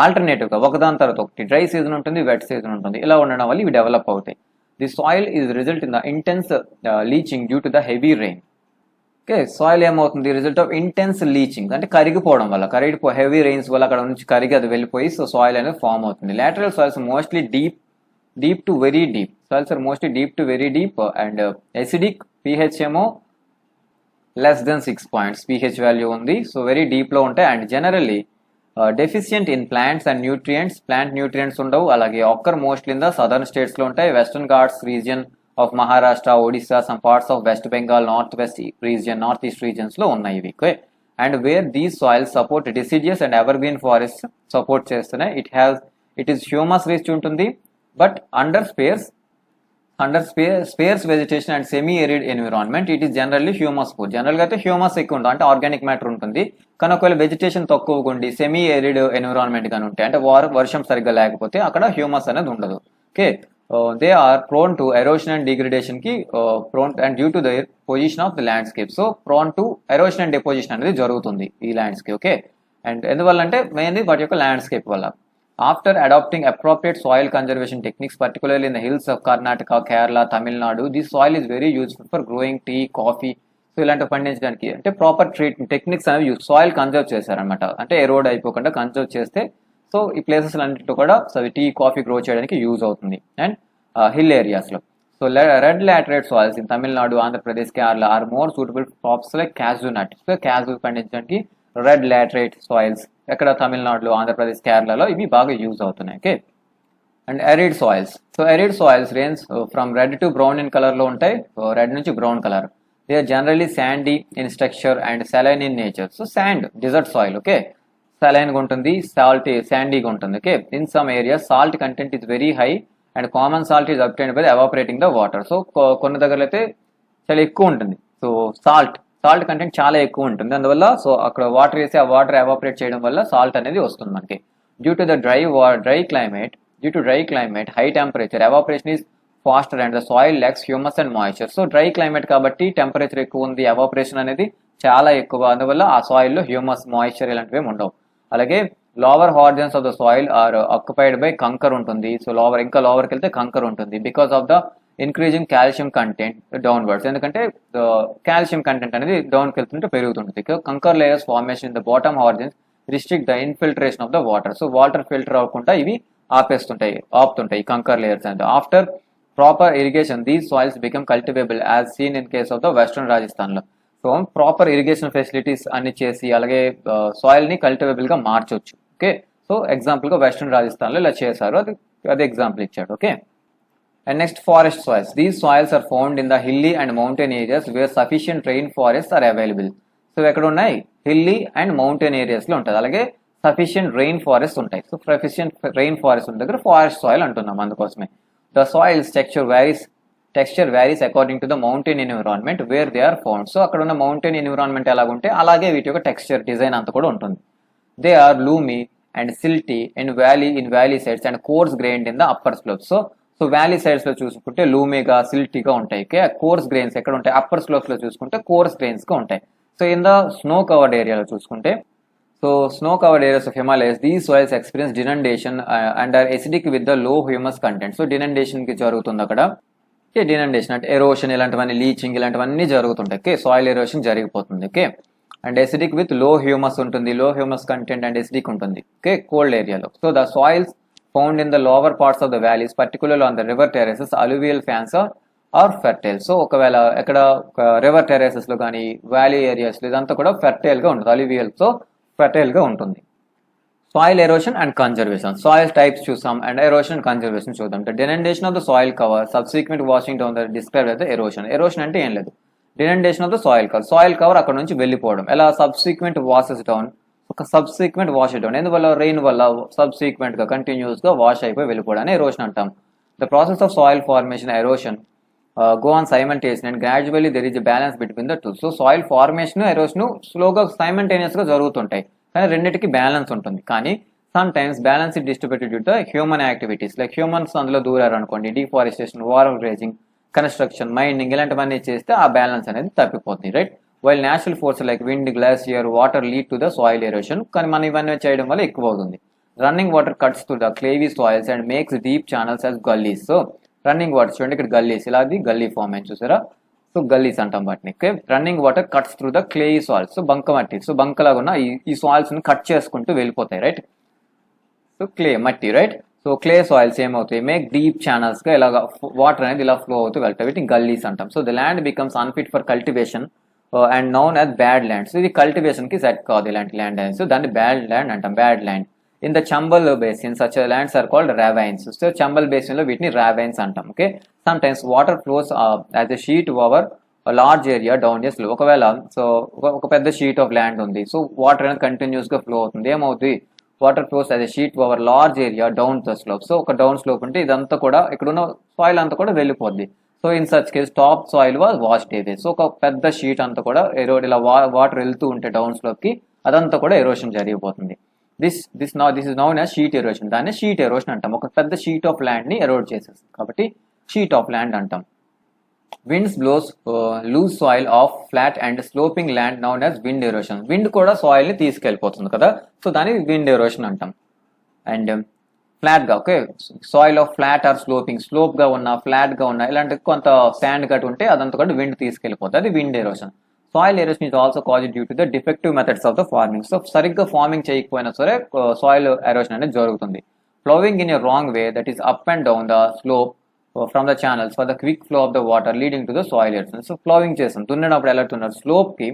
ఆల్టర్నేటివ్ గా ఒకదాని తర్వాత ఒకటి డ్రై సీజన్ ఉంటుంది, వెట్ సీజన్ ఉంటుంది, ఇలా ఉండడం వల్ల ఇవి డెవలప్ అవుతాయి. The soil is result in the intense leaching due to the heavy rain. Okay, soil ఏమవుతుంది, రిజల్ట్ ఆఫ్ ఇంటెన్స్ లీచింగ్ అంటే కరిగిపోవడం వల్ల, హెవీ రెయిన్స్ వల్ల అక్కడ నుంచి కరిగి అది వెళ్ళిపోయి సో సాయిల్ అనేది ఫామ్ అవుతుంది. Lateral soils mostly deep to very deep. Soils are mostly deep to very deep and acidic, pH ఏమో less than 6 points pH value ఉంది. సో వెరీ డీప్ లో ఉంటాయి. And generally deficient in plants and plant nutrients ఉండవు. అలాగే occur mostly in the southern states లో ఉంటాయి, western Ghats region of Maharashtra, Odisha, some parts of West Bengal, northeast regions లో ఉన్నాయి ఇవి. And where these soils support deciduous and evergreen forests support చేస్తున్నాయి, it is humus rich ఉంటుంది, but under sparse vegetation and semi arid environment it is generally humus poor. General గా అయితే humus ఎక్కువ ఉంటుంది, అంటే ఆర్గానిక్ మ్యాటర్ ఉంటుంది. కానీ ఒకవేళ వెజిటేషన్ తక్కువగా ఉండి సెమీ ఎరిడ్ ఎన్విరాన్మెంట్ గాని ఉంటాయి, అంటే వర్షం సరిగ్గా లేకపోతే అక్కడ హ్యూమస్ అనేది ఉండదు. Okay, they are prone to erosion and degradation ki prone and due to their position of the landscape. So prone to erosion and deposition అనేది జరుగుతుంది ఈ landscape. ఓకే, అండ్ ఎందువల్ల అంటే మెయిన్లీ వాటి యొక్క ల్యాండ్స్కేప్ వల్ల. After adapting appropriate soil conservation techniques particularly in the hills of Karnataka, Kerala, Tamil Nadu, this soil is very useful for growing tea, coffee. So ఇలాంటివి పండించడానికి అంటే ప్రాపర్ టెక్నిక్స్ అనేవి సాయిల్ కన్జర్వ్ చేశారనమాట, అంటే ఎరోడ్ అయిపోకుండా కన్జర్వ్ చేస్తే సో ఈ ప్లేసెస్ అన్నింటిలో కూడా సో టీ, కాఫీ గ్రో చేయడానికి యూజ్ అవుతుంది. అండ్ హిల్ ఏరియాస్ లో so red laterite soils in Tamil Nadu, Andhra Pradesh, Kerala are more suitable crops like cashew nut. So cashew పండించడానికి రెడ్ లాటరైట్ సాయిల్స్ ఎక్కడ తమిళనాడులో, ఆంధ్రప్రదేశ్, కేరళలో ఇవి బాగా యూజ్ అవుతున్నాయి. Okay, and arid soils. So arid soils range from red to brown in colour లో ఉంటాయి, red నుంచి brown colour. They are generally sandy in structure and saline in nature. So sand, desert soil. Okay, saline గా ఉంటుంది, శాండీగా ఉంటుంది. Okay, in some areas salt content is very high and common salt is obtained by evaporating the water. So కొన్ని దగ్గరలో అయితే చాలా ఎక్కువ ఉంటుంది. సో సాల్ట్ కంటెంట్ చాలా ఎక్కువ ఉంటుంది, అందువల్ల సో అక్కడ వాటర్ వేసి ఆ వాటర్ ఎవాపరేట్ చేయడం వల్ల సాల్ట్ అనేది వస్తుంది మనకి. Due to the dry climate high temperature evaporation is faster and the soil lacks humus and moisture. So dry climate కాబట్టి టెంపరేచర్ ఎక్కువ ఉంది, ఎవాపరేషన్ అనేది చాలా ఎక్కువ, అందువల్ల ఆ సాయిల్లో హ్యూమస్, మాయిశ్చర్ ఇలాంటివి ఉండవు. అలాగే lower horizons of the soil are occupied by kankar ఉంటుంది. సో ఇంకా లోవర్కి వెళ్తే కంకర్ ఉంటుంది because of the increasing calcium content downwards, ఎందుకంటే కాల్షియం కంటెంట్ అనేది డౌన్కి వెళ్తుంటే పెరుగుతుంటుంది. Kankar layers formation in the bottom horizons restrict the infiltration of the water. So water filter అవ్వకుండా ఇవి ఆపుతుంటాయి కంకర్ లేయర్స్ అనేది. After proper irrigation these soils become cultivable as seen in case of the western రాజస్థాన్లో. So proper irrigation facilities అన్ని చేసి అలాగే సాయిల్ని కల్టివేబుల్గా మార్చొచ్చు. Okay, so ఎగ్జాంపుల్గా వెస్ట్రన్ రాజస్థాన్లో ఇలా చేశారు, అది ఎగ్జాంపుల్ ఇచ్చాడు. Okay, and next forest soils. These soils are found in the hilly and mountain areas where sufficient rain forest are available. So ఎక్కడ ఉన్నాయి? హిల్లీ అండ్ మౌంటైన్ ఏరియాస్లో ఉంటుంది, అలాగే సఫిషియంట్ రెయిన్ ఫారెస్ట్ ఉంటాయి. సో సఫిషియంట్ రెయిన్ ఫారెస్ట్ ఉన్న దగ్గర forest soil అంటున్నాం అందుకోసమే. The soils texture varies according to the mountain environment where they are found. So అక్కడ ఉన్న మౌంటైన్ ఎన్విరాన్మెంట్ ఎలాగుంటే అలాగే వీటి యొక్క టెక్స్చర్ డిజైన్ అంతా కూడా ఉంటుంది. They are loamy and silty and valley sides and coarse grained in the upper slopes. So valley sides లో చూసుకుంటే లూమీగా సిల్టీగా ఉంటాయి. కోర్స్ గ్రెయిన్స్ ఎక్కడ ఉంటాయి? అప్పర్ స్లోప్స్ లో చూసుకుంటే కోర్స్ గ్రెయిన్స్ గా ఉంటాయి. So in the snow covered ఏరియాలో చూసుకుంటే, so snow covered areas of Himalayas these soils experience denudation and are acidic with the low humus content. So denudation కి జరుగుతుంది అక్కడ. డినండేషన్ అంటే ఎరోషన్, ఇలాంటివన్నీ లీచింగ్ ఇలాంటివన్నీ జరుగుతుంటాయి. ఓకే, సాయిల్ ఎరోషన్ జరిగిపోతుంది. Okay, and acidic with low humus ఉంటుంది, low humus content and acidic ఉంటుంది. ఓకే, కోల్డ్ ఏరియాలో. So the soils found in the lower parts of the valleys particularly on the river terraces alluvial fans are fertile. So ఒకవేళ ఎక్కడ river టెరెసెస్ లో కానీ valley areas లో ఇదంతా కూడా fertile గా ఉంటుంది, అలువియల్ తో ఫెర్టైల్ గా ఉంటుంది. Soil erosion and conservation. Soil types చూసాం అండ్ ఎరోషన్ అండ్ కన్జర్వేషన్ చూద్దాం. The denudation of the soil cover subsequent washing down the describe as the erosion. Erosion అంటే ఏం లేదు, denudation of the soil cover, soil cover అక్కడ నుంచి వెళ్ళిపోవడం. ఎలా? Subsequent washes down, ఒక సబ్సిక్వెంట్ వాష్ డౌన్, ఎందువల్ల? రెయిన్ వల్ల సబ్సిక్వెంట్ గా కంటిన్యూస్ గా వాష్ అయిపోయి వెళ్ళిపోవడాన్ని ఎరోషన్ అంటాం. The process of soil formation erosion go on simultaneously and gradually there is a balance between the two. So soil formation erosion స్లోగా simultaneous గా జరుగుతుంటాయి, కానీ రెండింటికి బ్యాలెన్స్ ఉంటుంది. కానీ sometimes balance distributed to the human activities, like humans అందులో దూరారు అనుకోండి, deforestation, water grazing, construction, mining ఇలాంటివన్నీ చేస్తే ఆ బ్యాలెన్స్ అనేది తప్పిపోతుంది. Right, while natural force like wind, glacier, water lead to the soil erosion, కానీ మనం ఇవన్నీ చేయడం వల్ల ఎక్కువ అవుతుంది. Running water cuts to the clayey soils and makes deep channels as gallis. So running water చూడండి, ఇక్కడ గల్లీస్, ఇలా అది గల్లీ ఫామ్ అయింది చూసారా. సో గల్లీస్ అంటాం వాటిని. Running water cuts through the clay soils. So బంక మట్టి, సో బంకలాగా ఉన్న ఈ సాయిల్స్ ని కట్ చేసుకుంటూ వెళ్ళిపోతాయి. రైట్, సో క్లే మట్టి. రైట్, సో క్లే సాయిల్స్ ఏమవుతాయి? మేక్ డీప్ ఛానల్స్ గా ఇలాగా వాటర్ అనేది ఇలా ఫ్లో అవుతూ వెళ్తాయి, వీటిని గల్లీస్ అంటాం. So the land becomes unfit for cultivation and noun as bad land. So ఇది కల్టివేషన్ కి సెట్ కాదు ఇలాంటి ల్యాండ్ అనేది, సో దాన్ని బ్యాడ్ ల్యాండ్ అంటాం, bad land. In the Chambal basin, such lands are called ravines. So Chambal basin lo వీటిని ravines అంటాం. Okay, sometimes water flows as a sheet over a large area down a slope. ఒకవేళ so ఒక పెద్ద sheet of land ఉంది, so water అనేది continuous గా flow అవుతుంది. ఏమవుతుంది? Water flows as a sheet over large area down the slope. So ఒక down slope ఉంటే ఇదంతా కూడా ఇక్కడున్న సాయిల్ అంతా కూడా వెళ్ళిపోద్ది. So in such case top soil was washed away. So ఒక పెద్ద షీట్ అంతా కూడా ఇలా వాటర్ వెళ్తూ ఉంటే డౌన్ స్లోప్ కి అదంతా కూడా ఎరోషన్ జరిగిపోతుంది. This is noun as sheet erosion. దాన్ని షీట్ ఎరోషన్ అంటాం. ఒక పెద్ద షీట్ ఆఫ్ ల్యాండ్ ని ఎరోడ్ చేసేస్తుంది కాబట్టి షీట్ ఆఫ్ ల్యాండ్ అంటాం. Winds blows loose soil of flat and sloping land known as wind erosion. Wind కూడా సాయిల్ ని తీసుకెళ్లిపోతుంది కదా, సో దాన్ని విండ్ ఎరోషన్ అంటాం. అండ్ ఫ్లాట్ గా, okay, soil of flat or slope గా ఉన్న, ఫ్లాట్ గా ఉన్న, ఇలాంటి కొంత శాండ్ కట్ ఉంటే అదంతా కూడా విండ్ తీసుకెళ్లిపోతుంది, అది wind erosion. Soil erosion is also caused due to the defective methods of the farming. So సరిగ్గా ఫార్మింగ్ చేయకపోయినా సరే సాయిల్ ఎరోషన్ అనేది జరుగుతుంది. Plowing in a wrong way, that is up and down the slope from the channels for the quick flow of the water leading to the soil erosion. So ploughing చేస్తాం, దున్నినప్పుడు ఎలా దున్నారు? Slope కి,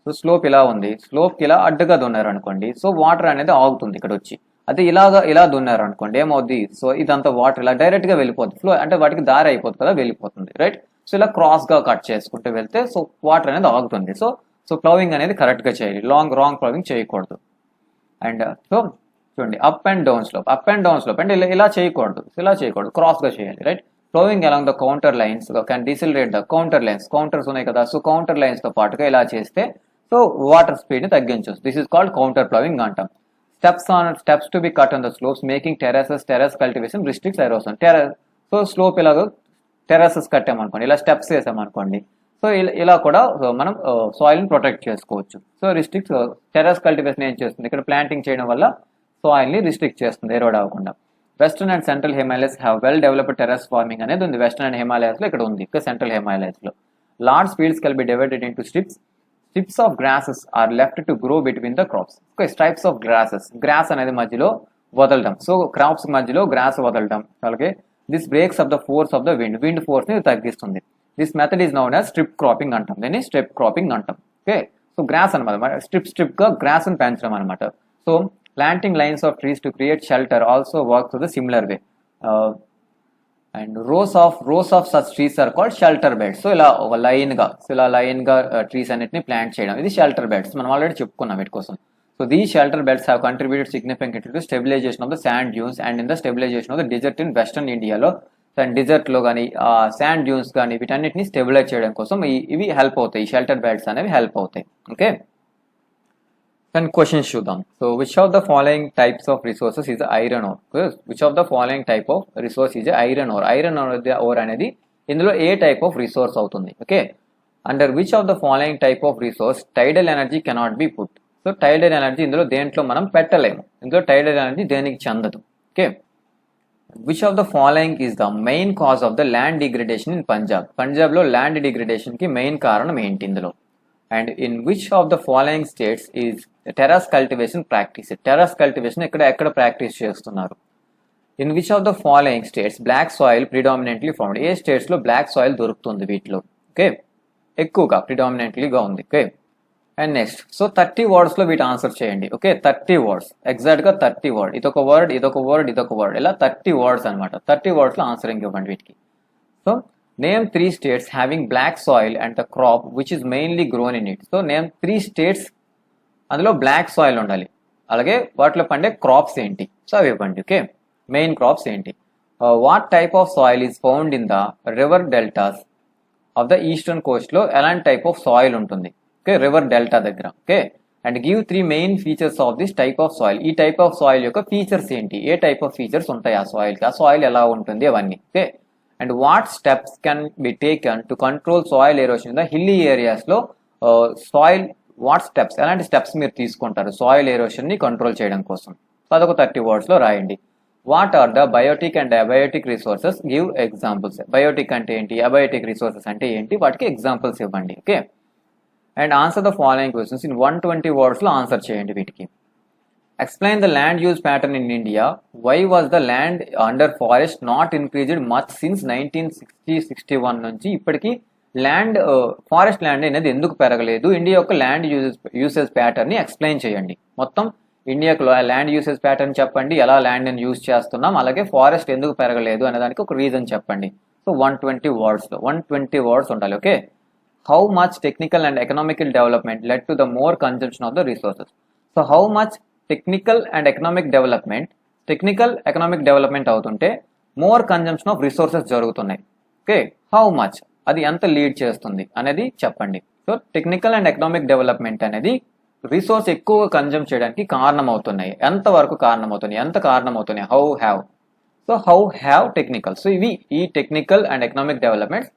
so slope ఇలా ఉంది, slope కి ఇలా అడ్డుగా దున్నారు అనుకోండి, సో వాటర్ అనేది ఆగుతుంది ఇక్కడ వచ్చి. అదే ఇలా దున్నారు అనుకోండి ఏమవుద్ది? సో ఇదంతా వాటర్ ఇలా డైరెక్ట్ గా వెళ్ళిపోతుంది, ఫ్లో అంటే వాటికి దారి అయిపోతుంది కదా, వెళ్ళిపోతుంది. రైట్, సో ఇలా క్రాస్ గా కట్ చేసుకుంటూ వెళ్తే సో వాటర్ అనేది ఆగుతుంది. సో ప్లౌవింగ్ అనేది కరెక్ట్ గా చేయాలి, రాంగ్ ప్లౌవింగ్ చేయకూడదు. అండ్ సో చూడండి, అప్ అండ్ డౌన్ స్లోప్ అంటే ఇలా చేయకూడదు, క్రాస్ గా చేయాలి. Right, ploughing along the contour lines can decelerate the contour lines. Contours ఉన్నాయి కదా, సో కౌంటర్ లైన్స్ తో పాటుగా ఇలా చేస్తే సో వాటర్ స్పీడ్ ని తగ్గించవచ్చు. దిస్ ఇస్ కాల్డ్ కౌంటర్ ప్లౌవింగ్ అంటాం. Steps to be cut on the slopes making terrace cultivation restricts erosion. So slope ఇలాగ టెర్రసెస్ కట్టామనుకోండి, ఇలా స్టెప్స్ వేసామనుకోండి, సో ఇలా కూడా మనం సాయిల్ ని ప్రొటెక్ట్ చేసుకోవచ్చు. సో టెర్రస్ కల్టివేషన్ ఏం చేస్తుంది? ఇక్కడ ప్లాంటింగ్ చేయడం వల్ల సాయిల్ ని రిస్ట్రిక్ట్ చేస్తుంది, ఎరోడ్ అవ్వకుండా. Western and central Himalayas have well developed terrace farming అనేది ఉంది. వెస్టర్న్ అండ్ హిమాలయస్ లో ఇక్కడ ఉంది, ఇక్కడ సెంట్రల్ హిమాలయస్ లో. Large fields can be divided into strips of grasses are left to grow between the crops. Okay, stripes of grass అనేది మధ్యలో వదలడం, సో క్రాప్స్ మధ్యలో గ్రాస్ వదలడం. అలాగే this breaks of the force of the wind force ని తగ్గిస్తుంది. This method is known as strip cropping అంటాం, దీన్ని స్ట్రిప్ క్రాపింగ్ అంటాం. ఓకే, సో గ్రాస్ అనమాట, స్ట్రిప్ గా గ్రాస్ ని పెంచడం అనమాట. So planting lines of trees to create shelter also works in the similar way, and rows of such trees are called shelter beds. So ila line ga trees annitni plant cheyadam, idi shelter beds manam already cheppukunnam వీటి కోసం. So these shelter beds have contributed significantly to stabilization of the sand dunes and in the stabilization of the desert in western India lo. And desert లో కానీ sand dunes కానీ వీటన్నిటిని stabilise చేయడం కోసం ఇవి help అవుతాయి, ఈ షెల్టర్ బెడ్స్ అనేవి హెల్ప్ అవుతాయి. ఓకే, and questions చూద్దాం. So which of the following types of resources is iron ore? Which of the following type of resource is iron ore? Iron ore అనేది ఇందులో ఏ టైప్ ఆఫ్ రిసోర్స్ అవుతుంది? Okay, under which of the following type of resource టైడల్ energy cannot be put? So టైడల్ energy ఇందులో దేంట్లో మనం పెట్టలేము, ఇందులో టైడల్ energy దేనికి చెందదు. Okay, which of the following is the main cause of the land degradation in Punjab లో land degradation కి main కారణం ఏంటి ఇందులో? And in which of the following states is terrace cultivation practice? Terrace cultivation ఎక్కడ practice చేస్తున్నారు? In which of the following states black soil predominantly found? ఏ states లో black soil దొరుకుతుంది వీటిలో? ఓకే, ఎక్కువగా ప్రిడామినెంట్లీగా ఉంది. Okay, and next, so 30 words లో వీటి ఆన్సర్ చేయండి. ఓకే, 30 వర్డ్స్, ఎగ్జాక్ట్ గా 30 వర్డ్, ఇదొక వర్డ్ ఇదొక వర్డ్ ఇదొక వర్డ్, ఇలా 30 వర్డ్స్ అనమాట. 30 వర్డ్స్ లో ఆన్సరింగ్ ఇవ్వండి వీటికి. So name 3 states having black soil and the crop which is mainly grown in it. So name 3 states, అందులో బ్లాక్ సాయిల్ ఉండాలి, అలాగే వాటిలో పండే క్రాప్స్ ఏంటి, సో అవి ఇవ్వండి. ఓకే, మెయిన్ క్రాప్స్ ఏంటి? What type of soil is found in the river deltas of the eastern Coast లో ఎలాంటి టైప్ ఆఫ్ సాయిల్ ఉంటుంది? ఓకే, రివర్ డెల్టా దగ్గర. Okay, and give 3 main features of this type of soil. ఈ type of soil యొక్క features ఏంటి, ఏ type of features ఉంటాయి ఆ soil కి, ఆ సాయిల్ ఎలా ఉంటుంది అవన్నీ. Okay, and what steps can be taken to control soil erosion in the hilly areas లో? సాయిల్ వాట్ స్టెప్స్, ఎలాంటి స్టెప్స్ మీరు తీసుకుంటారు సాయిల్ ఎరోషన్ ని కంట్రోల్ చేయడం కోసం? సో అదొక 30 వర్డ్స్ లో రాయండి. What are the biotic and abiotic resources? Give examples. Biotic అంటే ఏంటి, అబయోటిక్ రిసోర్సెస్ అంటే ఏంటి, వాటికి ఎగ్జాంపుల్స్ ఇవ్వండి. Okay, and answer the following questions in 120 words లో ఆన్సర్ చేయండి వీటికి. Explain the land use pattern in India. Why was the land under forest not increased much since 1960-61 నుంచి ఇప్పటికీ ల్యాండ్ ఫారెస్ట్ ల్యాండ్ అనేది ఎందుకు పెరగలేదు? ఇండియా యొక్క ల్యాండ్ యూసేజ్ ప్యాటర్న్ ని ఎక్స్ప్లెయిన్ చేయండి. మొత్తం ఇండియాకు ల్యాండ్ యూసేజ్ ప్యాటర్న్ చెప్పండి, ఎలా ల్యాండ్ ని యూజ్ చేస్తున్నాం, అలాగే ఫారెస్ట్ ఎందుకు పెరగలేదు అనే దానికి ఒక రీజన్ చెప్పండి. సో 120 వర్డ్స్ లో 120 వర్డ్స్ ఉండాలి. Okay, how much technical and economical development led to the more consumption of the resources? So how much technical and economic development అవుతుంటే మోర్ కన్జంప్షన్ ఆఫ్ రిసోర్సెస్ జరుగుతున్నాయి. ఓకే, హౌ మచ్, అది ఎంత lead చేస్తుంది అనేది చెప్పండి. So technical and economic development అనేది resource ఎక్కువ consume చేయడానికి కారణం అవుతున్నాయి. ఎంత వరకు కారణం అవుతున్నాయి, ఎంత కారణం అవుతున్నాయి? How have. So how have technical, so ఇవి ఈ టెక్నికల్ అండ్ ఎకనామిక్ డెవలప్మెంట్స్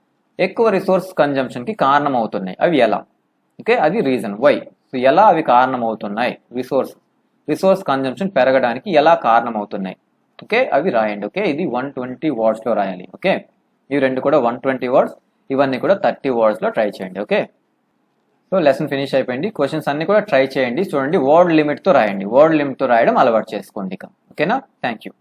ఎక్కువ రిసోర్స్ కన్జంప్షన్ కి కారణం అవుతున్నాయి. అవి ఎలా? ఓకే, అది రీజన్ వై. సో ఎలా అవి కారణం అవుతున్నాయి, రిసోర్స్ కన్జంప్షన్ పెరగడానికి ఎలా కారణం అవుతున్నాయి? ఓకే, అవి రాయండి. ఓకే, ఇది 120 వర్డ్స్ లో రాయాలి. ఓకే, ఇవి రెండు కూడా 120 వర్డ్స్, ఇవన్నీ కూడా 30 వర్డ్స్ లో ట్రై చేయండి. ఓకే, సో లెసన్ ఫినిష్ అయిపోయింది. క్వశ్చన్స్ అన్ని కూడా ట్రై చేయండి. చూడండి, వర్డ్ లిమిట్ తో రాయండి, వర్డ్ లిమిట్ తో రాయడం అలవాటు చేసుకోండి. ఓకేనా, థ్యాంక్ యూ.